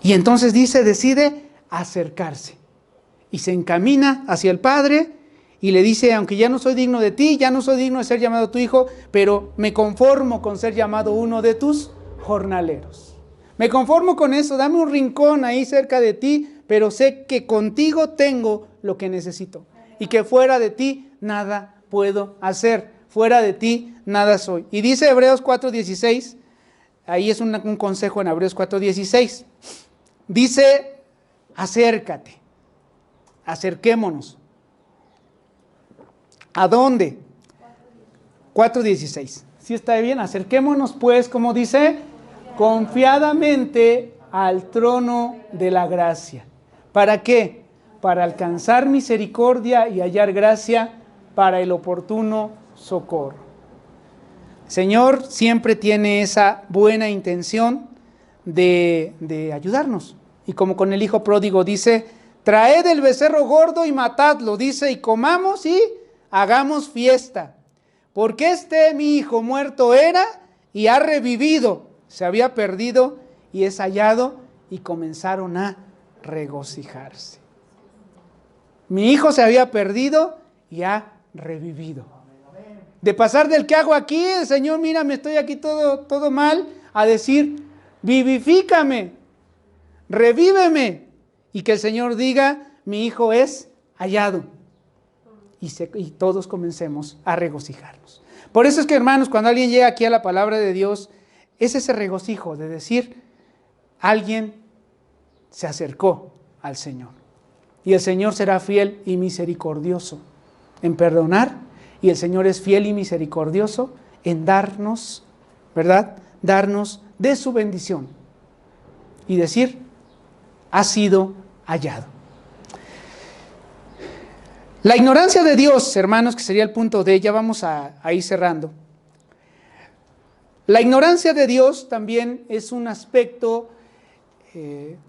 Y entonces decide acercarse. Y se encamina hacia el Padre y le dice, aunque ya no soy digno de ti, ya no soy digno de ser llamado tu hijo, pero me conformo con ser llamado uno de tus jornaleros. Me conformo con eso, dame un rincón ahí cerca de ti, pero sé que contigo tengo lo que necesito. Y que fuera de ti nada puedo hacer, fuera de ti nada soy. Y dice Hebreos 4:16, ahí es un consejo en Hebreos 4:16, dice, acércate, acerquémonos. ¿A dónde? 4:16, ¿sí está bien? Acerquémonos pues, como dice, confiadamente al trono de la gracia. ¿Para qué? Para alcanzar misericordia y hallar gracia para el oportuno socorro. El Señor siempre tiene esa buena intención de ayudarnos. Y como con el hijo pródigo dice, traed el becerro gordo y matadlo, dice, y comamos y hagamos fiesta. Porque mi hijo muerto era y ha revivido, se había perdido y es hallado, y comenzaron a regocijarse. Mi hijo se había perdido y ha revivido. De pasar del ¿qué hago aquí? El Señor, mira, me estoy aquí todo mal, a decir, vivifícame, revíveme. Y que el Señor diga, mi hijo es hallado. Y todos comencemos a regocijarnos. Por eso es que, hermanos, cuando alguien llega aquí a la palabra de Dios, es ese regocijo de decir, alguien se acercó al Señor. Y el Señor será fiel y misericordioso en perdonar, y el Señor es fiel y misericordioso en darnos, ¿verdad? Darnos de su bendición. Y decir, ha sido hallado. La ignorancia de Dios, hermanos, que sería el punto de ella, vamos a ir cerrando. La ignorancia de Dios también es un aspecto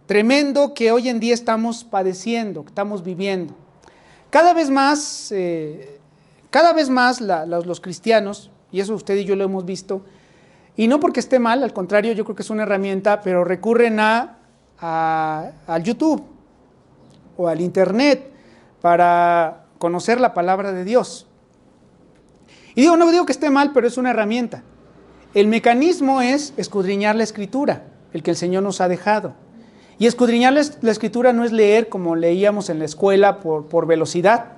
tremendo que hoy en día estamos padeciendo, que estamos viviendo. Cada vez más los cristianos y eso usted y yo lo hemos visto, y no porque esté mal, al contrario, yo creo que es una herramienta, pero recurren al YouTube o al internet para conocer la palabra de Dios. Y no digo que esté mal, pero es una herramienta. El mecanismo es escudriñar la Escritura, el que el Señor nos ha dejado. Y escudriñar la Escritura no es leer como leíamos en la escuela por velocidad,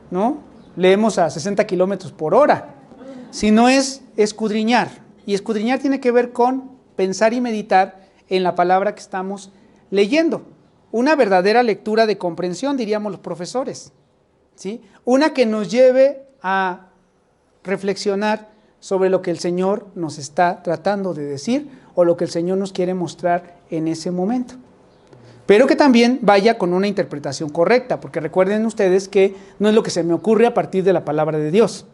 ¿no? Leemos a 60 kilómetros por hora, sino es escudriñar. Y escudriñar tiene que ver con pensar y meditar en la palabra que estamos leyendo. Una verdadera lectura de comprensión, diríamos los profesores, ¿sí? Una que nos lleve a reflexionar sobre lo que el Señor nos está tratando de decir o lo que el Señor nos quiere mostrar en ese momento. Pero que también vaya con una interpretación correcta, porque recuerden ustedes que no es lo que se me ocurre a partir de la palabra de Dios,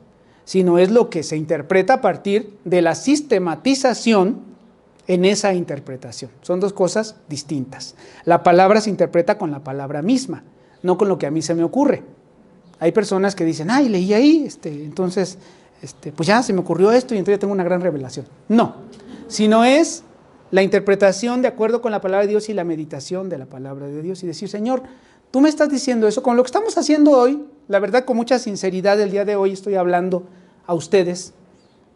sino es lo que se interpreta a partir de la sistematización en esa interpretación. Son dos cosas distintas. La palabra se interpreta con la palabra misma, no con lo que a mí se me ocurre. Hay personas que dicen, ay, leí ahí, entonces, pues ya se me ocurrió esto y entonces ya tengo una gran revelación. No, sino es la interpretación de acuerdo con la palabra de Dios y la meditación de la palabra de Dios y decir, Señor, tú me estás diciendo eso, con lo que estamos haciendo hoy, la verdad con mucha sinceridad el día de hoy estoy hablando a ustedes,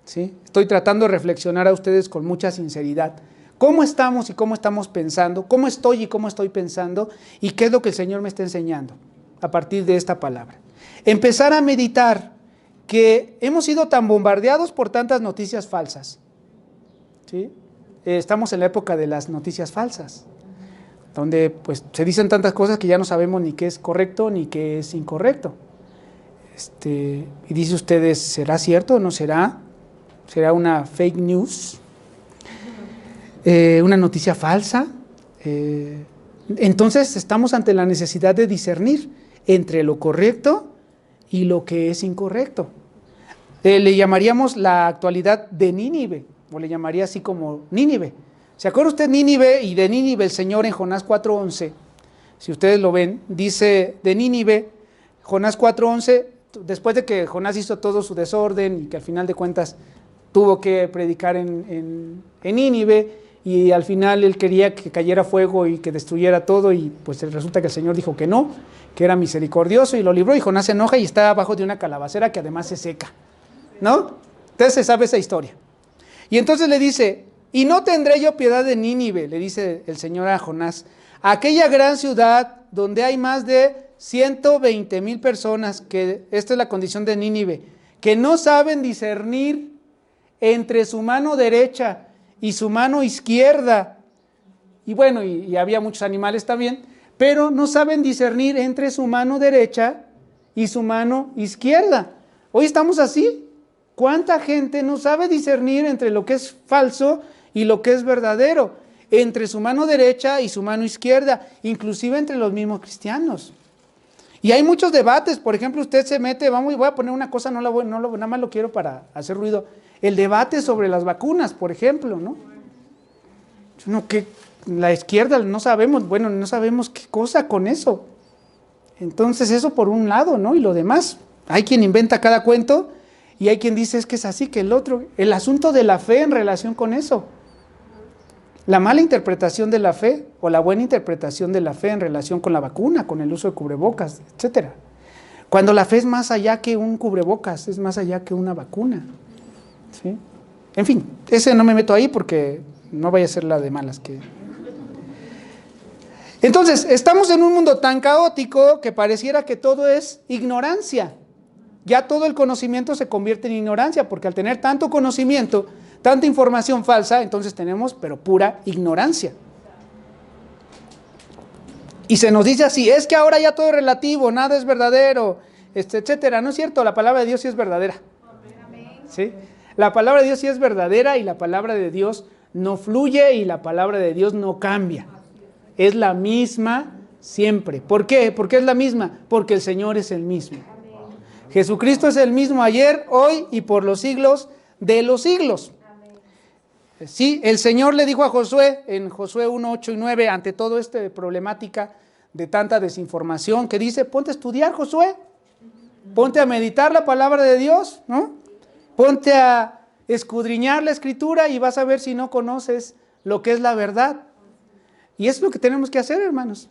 ¿sí? Estoy tratando de reflexionar a ustedes con mucha sinceridad. ¿Cómo estamos y cómo estamos pensando? ¿Cómo estoy y cómo estoy pensando? ¿Y qué es lo que el Señor me está enseñando a partir de esta palabra? Empezar a meditar que hemos sido tan bombardeados por tantas noticias falsas, ¿sí? Estamos en la época de las noticias falsas, donde pues se dicen tantas cosas que ya no sabemos ni qué es correcto ni qué es incorrecto. Y dice ustedes, ¿será cierto o no será? ¿Será una fake news? ¿Una noticia falsa? Entonces estamos ante la necesidad de discernir entre lo correcto y lo que es incorrecto. Le llamaríamos la actualidad de Nínive, o le llamaría así como Nínive. ¿Se acuerda usted Nínive? Y de Nínive el Señor en Jonás 4:11, si ustedes lo ven, dice de Nínive, Jonás 4:11, después de que Jonás hizo todo su desorden y que al final de cuentas tuvo que predicar en Nínive, y al final él quería que cayera fuego y que destruyera todo, y pues resulta que el Señor dijo que no, que era misericordioso y lo libró, y Jonás se enoja y está abajo de una calabacera que además se seca, ¿no? Entonces se sabe esa historia. Y entonces le dice, y no tendré yo piedad de Nínive, le dice el Señor a Jonás, aquella gran ciudad donde hay más de 120,000 personas, que esta es la condición de Nínive, que no saben discernir entre su mano derecha y su mano izquierda, y bueno, y había muchos animales también, pero no saben discernir entre su mano derecha y su mano izquierda. Hoy estamos así. ¿Cuánta gente no sabe discernir entre lo que es falso y lo que es verdadero? Entre su mano derecha y su mano izquierda, inclusive entre los mismos cristianos. Y hay muchos debates, por ejemplo, usted se mete, voy a poner una cosa, nada más lo quiero para hacer ruido, el debate sobre las vacunas, por ejemplo, ¿no? Que la izquierda no sabemos qué cosa con eso. Entonces eso por un lado, ¿no? Y lo demás, hay quien inventa cada cuento y hay quien dice es que es así, que el otro. El asunto de la fe en relación con eso. La mala interpretación de la fe o la buena interpretación de la fe en relación con la vacuna, con el uso de cubrebocas, etc. Cuando la fe es más allá que un cubrebocas, es más allá que una vacuna, ¿sí? En fin, ese no me meto ahí porque no vaya a ser la de malas que... Entonces, estamos en un mundo tan caótico que pareciera que todo es ignorancia. Ya todo el conocimiento se convierte en ignorancia, porque al tener tanto conocimiento, tanta información falsa, entonces tenemos, pero pura ignorancia. Y se nos dice así, es que ahora ya todo es relativo, nada es verdadero, etcétera. No es cierto, la palabra de Dios sí es verdadera. ¿Sí? La palabra de Dios sí es verdadera y la palabra de Dios no fluye y la palabra de Dios no cambia. Es la misma siempre. ¿Por qué? ¿Por qué es la misma? Porque el Señor es el mismo. Jesucristo es el mismo ayer, hoy y por los siglos de los siglos. Sí, el Señor le dijo a Josué, en Josué 1, 8 y 9, ante toda esta problemática de tanta desinformación, que dice, ponte a estudiar, Josué, ponte a meditar la palabra de Dios, ¿no? Ponte a escudriñar la Escritura y vas a ver si no conoces lo que es la verdad. Y es lo que tenemos que hacer, hermanos.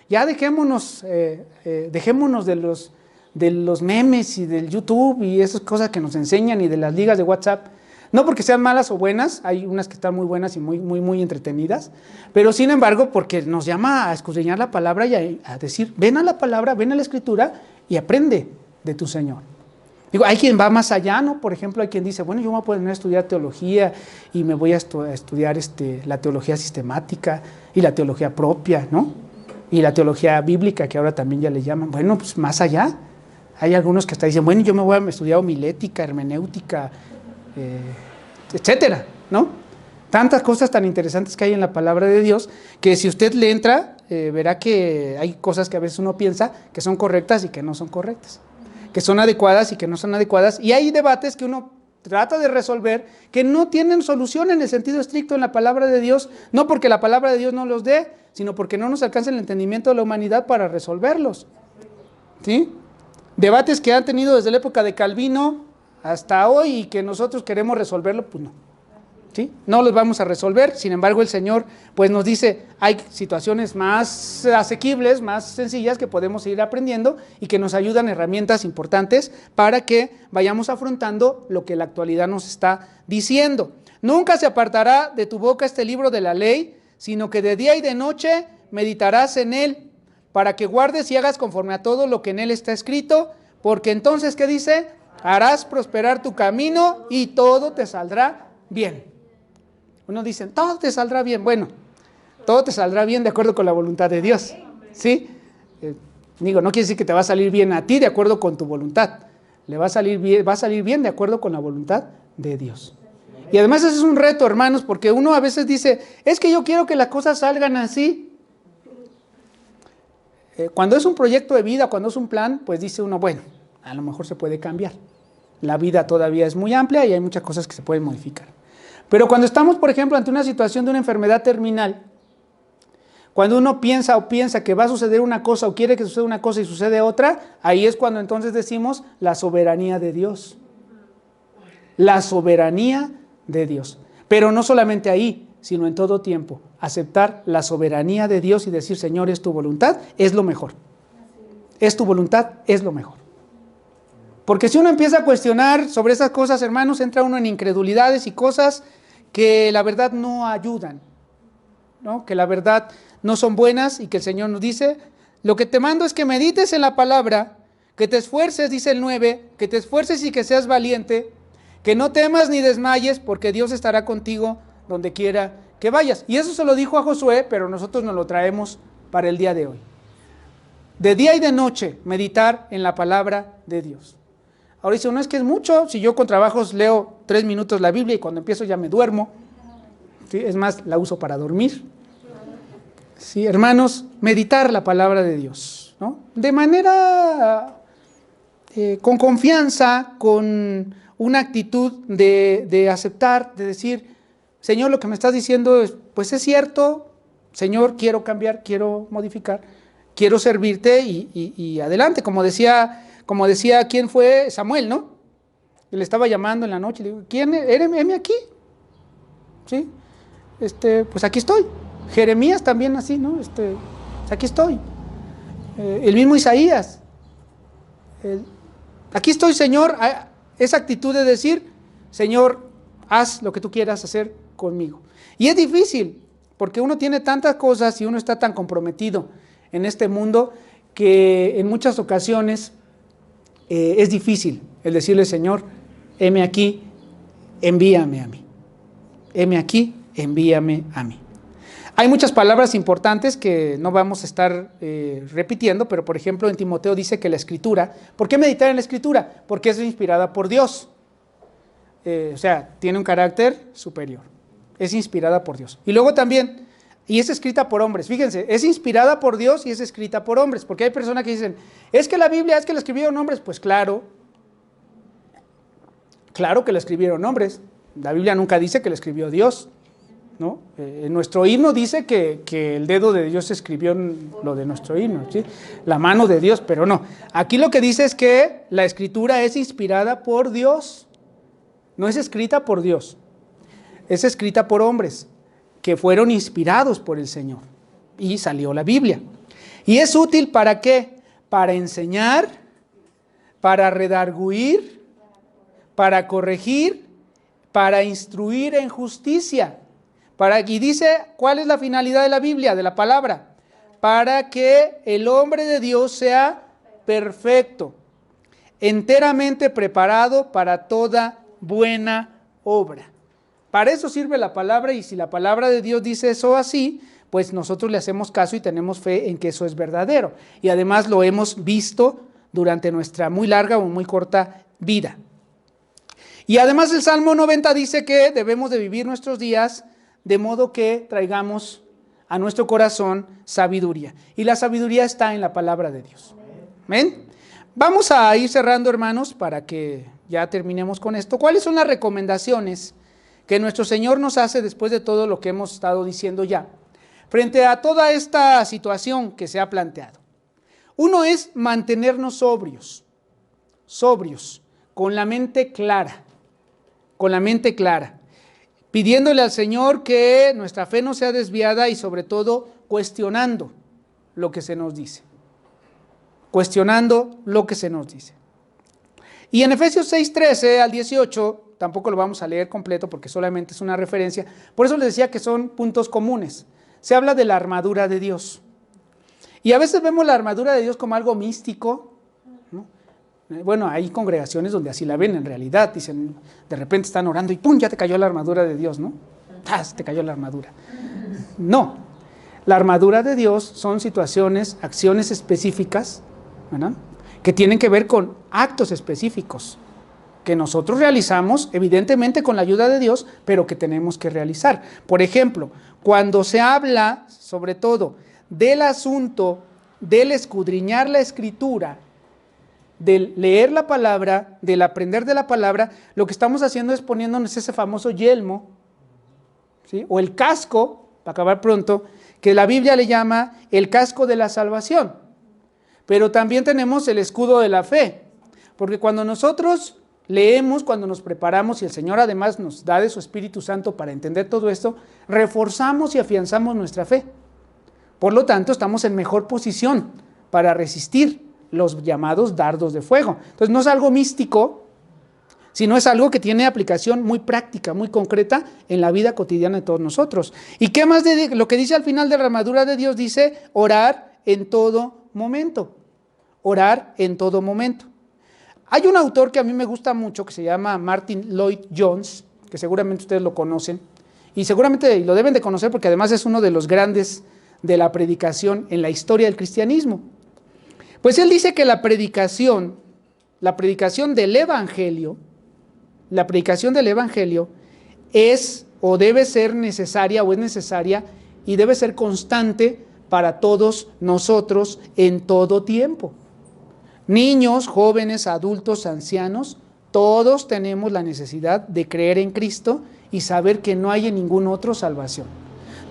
Ya dejémonos de los memes y del YouTube y esas cosas que nos enseñan y de las ligas de WhatsApp. No porque sean malas o buenas, hay unas que están muy buenas y muy entretenidas, pero sin embargo porque nos llama a escudriñar la palabra y a decir, ven a la palabra, ven a la Escritura y aprende de tu Señor. Digo, hay quien va más allá, ¿no? Por ejemplo, hay quien dice, bueno, yo me voy a poner a estudiar teología y me voy a estudiar la teología sistemática y la teología propia, ¿no? Y la teología bíblica, que ahora también ya le llaman. Bueno, pues más allá. Hay algunos que hasta dicen, bueno, yo me voy a estudiar homilética, hermenéutica, etcétera, ¿no? Tantas cosas tan interesantes que hay en la palabra de Dios, que si usted le entra, verá que hay cosas que a veces uno piensa que son correctas y que no son correctas, que son adecuadas y que no son adecuadas, y hay debates que uno trata de resolver que no tienen solución en el sentido estricto en la palabra de Dios, no porque la palabra de Dios no los dé, sino porque no nos alcanza el entendimiento de la humanidad para resolverlos, ¿sí? Debates que han tenido desde la época de Calvino hasta hoy y que nosotros queremos resolverlo, pues no, ¿sí? No los vamos a resolver. Sin embargo, el Señor pues nos dice, hay situaciones más asequibles, más sencillas que podemos ir aprendiendo y que nos ayudan herramientas importantes para que vayamos afrontando lo que la actualidad nos está diciendo. Nunca se apartará de tu boca este libro de la ley, sino que de día y de noche meditarás en él, para que guardes y hagas conforme a todo lo que en él está escrito, porque entonces, ¿qué dice? Harás prosperar tu camino y todo te saldrá bien. Unos dicen, todo te saldrá bien. Bueno, todo te saldrá bien de acuerdo con la voluntad de Dios, ¿sí? Digo, no quiere decir que te va a salir bien a ti de acuerdo con tu voluntad. Va a salir bien de acuerdo con la voluntad de Dios. Y además ese es un reto, hermanos, porque uno a veces dice, es que yo quiero que las cosas salgan así. Cuando es un proyecto de vida, cuando es un plan, pues dice uno, bueno, a lo mejor se puede cambiar. La vida todavía es muy amplia y hay muchas cosas que se pueden modificar. Pero cuando estamos, por ejemplo, ante una situación de una enfermedad terminal, cuando uno piensa que va a suceder una cosa o quiere que suceda una cosa y sucede otra, ahí es cuando entonces decimos la soberanía de Dios. La soberanía de Dios. Pero no solamente ahí, sino en todo tiempo. Aceptar la soberanía de Dios y decir, Señor, es tu voluntad, es lo mejor. Es tu voluntad, es lo mejor. Porque si uno empieza a cuestionar sobre esas cosas, hermanos, entra uno en incredulidades y cosas que la verdad no ayudan, ¿no? Que la verdad no son buenas y que el Señor nos dice, lo que te mando es que medites en la palabra, que te esfuerces, dice el 9, que te esfuerces y que seas valiente, que no temas ni desmayes, porque Dios estará contigo donde quiera que vayas. Y eso se lo dijo a Josué, pero nosotros nos lo traemos para el día de hoy. De día y de noche, meditar en la palabra de Dios. Ahora dice, no es que es mucho, si yo con trabajos leo 3 minutos la Biblia y cuando empiezo ya me duermo, ¿sí? Es más, la uso para dormir. Sí, hermanos, meditar la palabra de Dios, ¿no? De manera, con confianza, con una actitud de aceptar, de decir, Señor, lo que me estás diciendo pues es cierto, Señor, quiero cambiar, quiero modificar, quiero servirte y adelante, como decía, ¿quién fue? Samuel, ¿no? Le estaba llamando en la noche, le digo, ¿quién eres? ¿Heme aquí? ¿Sí? Pues aquí estoy. Jeremías también así, ¿no? Aquí estoy. El mismo Isaías. Aquí estoy, Señor. Esa actitud de decir, Señor, haz lo que tú quieras hacer conmigo. Y es difícil, porque uno tiene tantas cosas y uno está tan comprometido en este mundo que en muchas ocasiones es difícil el decirle, Señor, heme aquí, envíame a mí. Heme aquí, envíame a mí. Hay muchas palabras importantes que no vamos a estar repitiendo, pero por ejemplo en Timoteo dice que la Escritura, ¿por qué meditar en la Escritura? Porque es inspirada por Dios. O sea, tiene un carácter superior. Es inspirada por Dios. Y luego también, y es escrita por hombres. Fíjense, es inspirada por Dios y es escrita por hombres. Porque hay personas que dicen, es que la Biblia, es que la escribieron hombres. Pues claro que la escribieron hombres. La Biblia nunca dice que la escribió Dios, ¿no? Nuestro himno dice que el dedo de Dios escribió lo de nuestro himno, ¿sí? La mano de Dios, pero no. Aquí lo que dice es que la Escritura es inspirada por Dios. no es escrita por Dios, es escrita por hombres que fueron inspirados por el Señor. Y salió la Biblia. ¿Y es útil para qué? Para enseñar, para redarguir, para corregir, para instruir en justicia. Y dice, ¿cuál es la finalidad de la Biblia, de la palabra? Para que el hombre de Dios sea perfecto, enteramente preparado para toda buena obra. Para eso sirve la palabra, y si la palabra de Dios dice eso así, pues nosotros le hacemos caso y tenemos fe en que eso es verdadero. Y además lo hemos visto durante nuestra muy larga o muy corta vida. Y además el Salmo 90 dice que debemos de vivir nuestros días de modo que traigamos a nuestro corazón sabiduría. Y la sabiduría está en la palabra de Dios. ¿Amén? Vamos a ir cerrando, hermanos, para que ya terminemos con esto. ¿Cuáles son las recomendaciones que nuestro Señor nos hace después de todo lo que hemos estado diciendo ya, frente a toda esta situación que se ha planteado? Uno es mantenernos sobrios, con la mente clara, pidiéndole al Señor que nuestra fe no sea desviada y sobre todo cuestionando lo que se nos dice. Y en Efesios 6:13 al 18, tampoco lo vamos a leer completo porque solamente es una referencia, por eso les decía que son puntos comunes. Se habla de la armadura de Dios. Y a veces vemos la armadura de Dios como algo místico, ¿no? Bueno, hay congregaciones donde así la ven en realidad, dicen, de repente están orando y ¡pum! Ya te cayó la armadura de Dios, ¿no? ¡Tas! Te cayó la armadura. No, la armadura de Dios son situaciones, acciones específicas, ¿verdad?, que tienen que ver con actos específicos que nosotros realizamos, evidentemente con la ayuda de Dios, pero que tenemos que realizar. Por ejemplo, cuando se habla, sobre todo, del asunto del escudriñar la Escritura, del leer la palabra, del aprender de la palabra, lo que estamos haciendo es poniéndonos ese famoso yelmo, ¿sí?, o el casco, para acabar pronto, que la Biblia le llama el casco de la salvación. Pero también tenemos el escudo de la fe, porque cuando nosotros leemos, cuando nos preparamos y el Señor además nos da de su Espíritu Santo para entender todo esto, reforzamos y afianzamos nuestra fe. Por lo tanto, estamos en mejor posición para resistir los llamados dardos de fuego. Entonces, no es algo místico, sino es algo que tiene aplicación muy práctica, muy concreta en la vida cotidiana de todos nosotros. ¿Y qué más de lo que dice al final de la armadura de Dios? Dice orar en todo momento. Orar en todo momento. Hay un autor que a mí me gusta mucho que se llama Martin Lloyd-Jones, que seguramente ustedes lo conocen, y seguramente lo deben de conocer porque además es uno de los grandes de la predicación en la historia del cristianismo. Pues él dice que la predicación del Evangelio es o debe ser necesaria o es necesaria y debe ser constante para todos nosotros en todo tiempo. Niños, jóvenes, adultos, ancianos, todos tenemos la necesidad de creer en Cristo y saber que no hay en ningún otro salvación.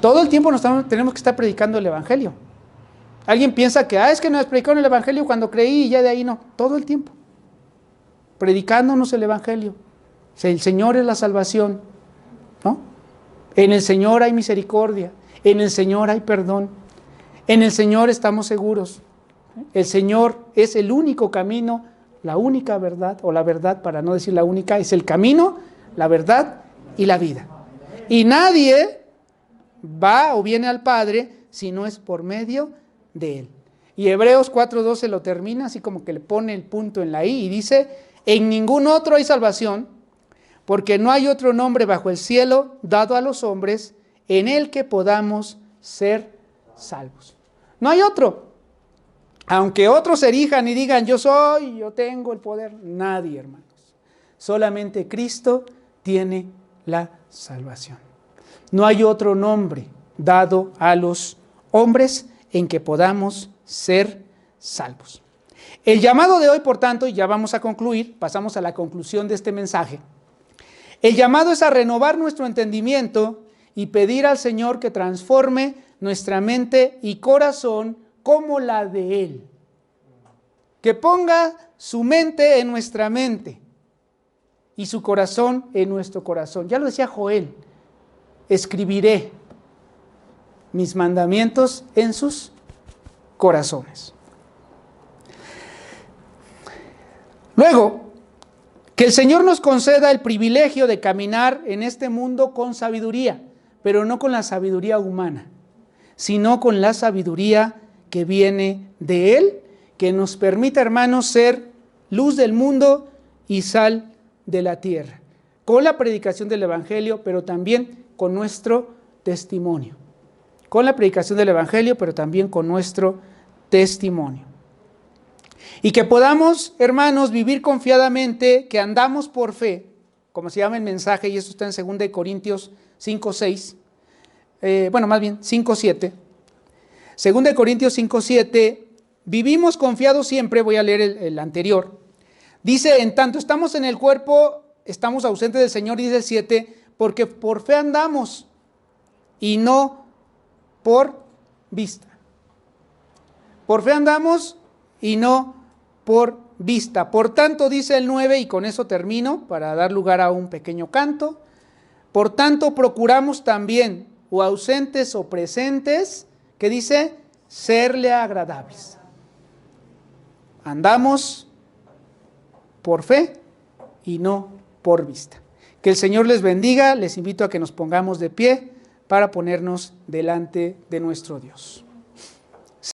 Todo el tiempo tenemos que estar predicando el Evangelio. Alguien piensa que, es que nos predicaron el Evangelio cuando creí y ya de ahí no. Todo el tiempo. Predicándonos el Evangelio. El Señor es la salvación, ¿no? En el Señor hay misericordia. En el Señor hay perdón. En el Señor estamos seguros. El Señor es el único camino, la única verdad, o la verdad, para no decir la única, es el camino, la verdad y la vida. Y nadie va o viene al Padre si no es por medio de Él. Y Hebreos 4:12 lo termina, así como que le pone el punto en la I y dice, en ningún otro hay salvación, porque no hay otro nombre bajo el cielo dado a los hombres en el que podamos ser salvos. No hay otro. Aunque otros se erijan y digan, yo tengo el poder, nadie, hermanos. Solamente Cristo tiene la salvación. No hay otro nombre dado a los hombres en que podamos ser salvos. El llamado de hoy, por tanto, y ya vamos a concluir, pasamos a la conclusión de este mensaje. El llamado es a renovar nuestro entendimiento y pedir al Señor que transforme nuestra mente y corazón como la de Él. Que ponga su mente en nuestra mente y su corazón en nuestro corazón. Ya lo decía Joel, escribiré mis mandamientos en sus corazones. Luego, que el Señor nos conceda el privilegio de caminar en este mundo con sabiduría, pero no con la sabiduría humana, sino con la sabiduría que viene de Él, que nos permita, hermanos, ser luz del mundo y sal de la tierra, con la predicación del Evangelio, pero también con nuestro testimonio. Con la predicación del Evangelio, pero también con nuestro testimonio. Y que podamos, hermanos, vivir confiadamente, que andamos por fe, como se llama el mensaje, y esto está en 2 Corintios 5:6, más bien 5:7. 2 Corintios 5:7, vivimos confiados siempre, voy a leer el anterior. Dice, en tanto estamos en el cuerpo, estamos ausentes del Señor, dice el 7, porque por fe andamos y no por vista. Por fe andamos y no por vista. Por tanto, dice el 9, y con eso termino para dar lugar a un pequeño canto. Por tanto, procuramos también, o ausentes o presentes, que dice, serle agradables. Andamos por fe y no por vista. Que el Señor les bendiga. Les invito a que nos pongamos de pie para ponernos delante de nuestro Dios.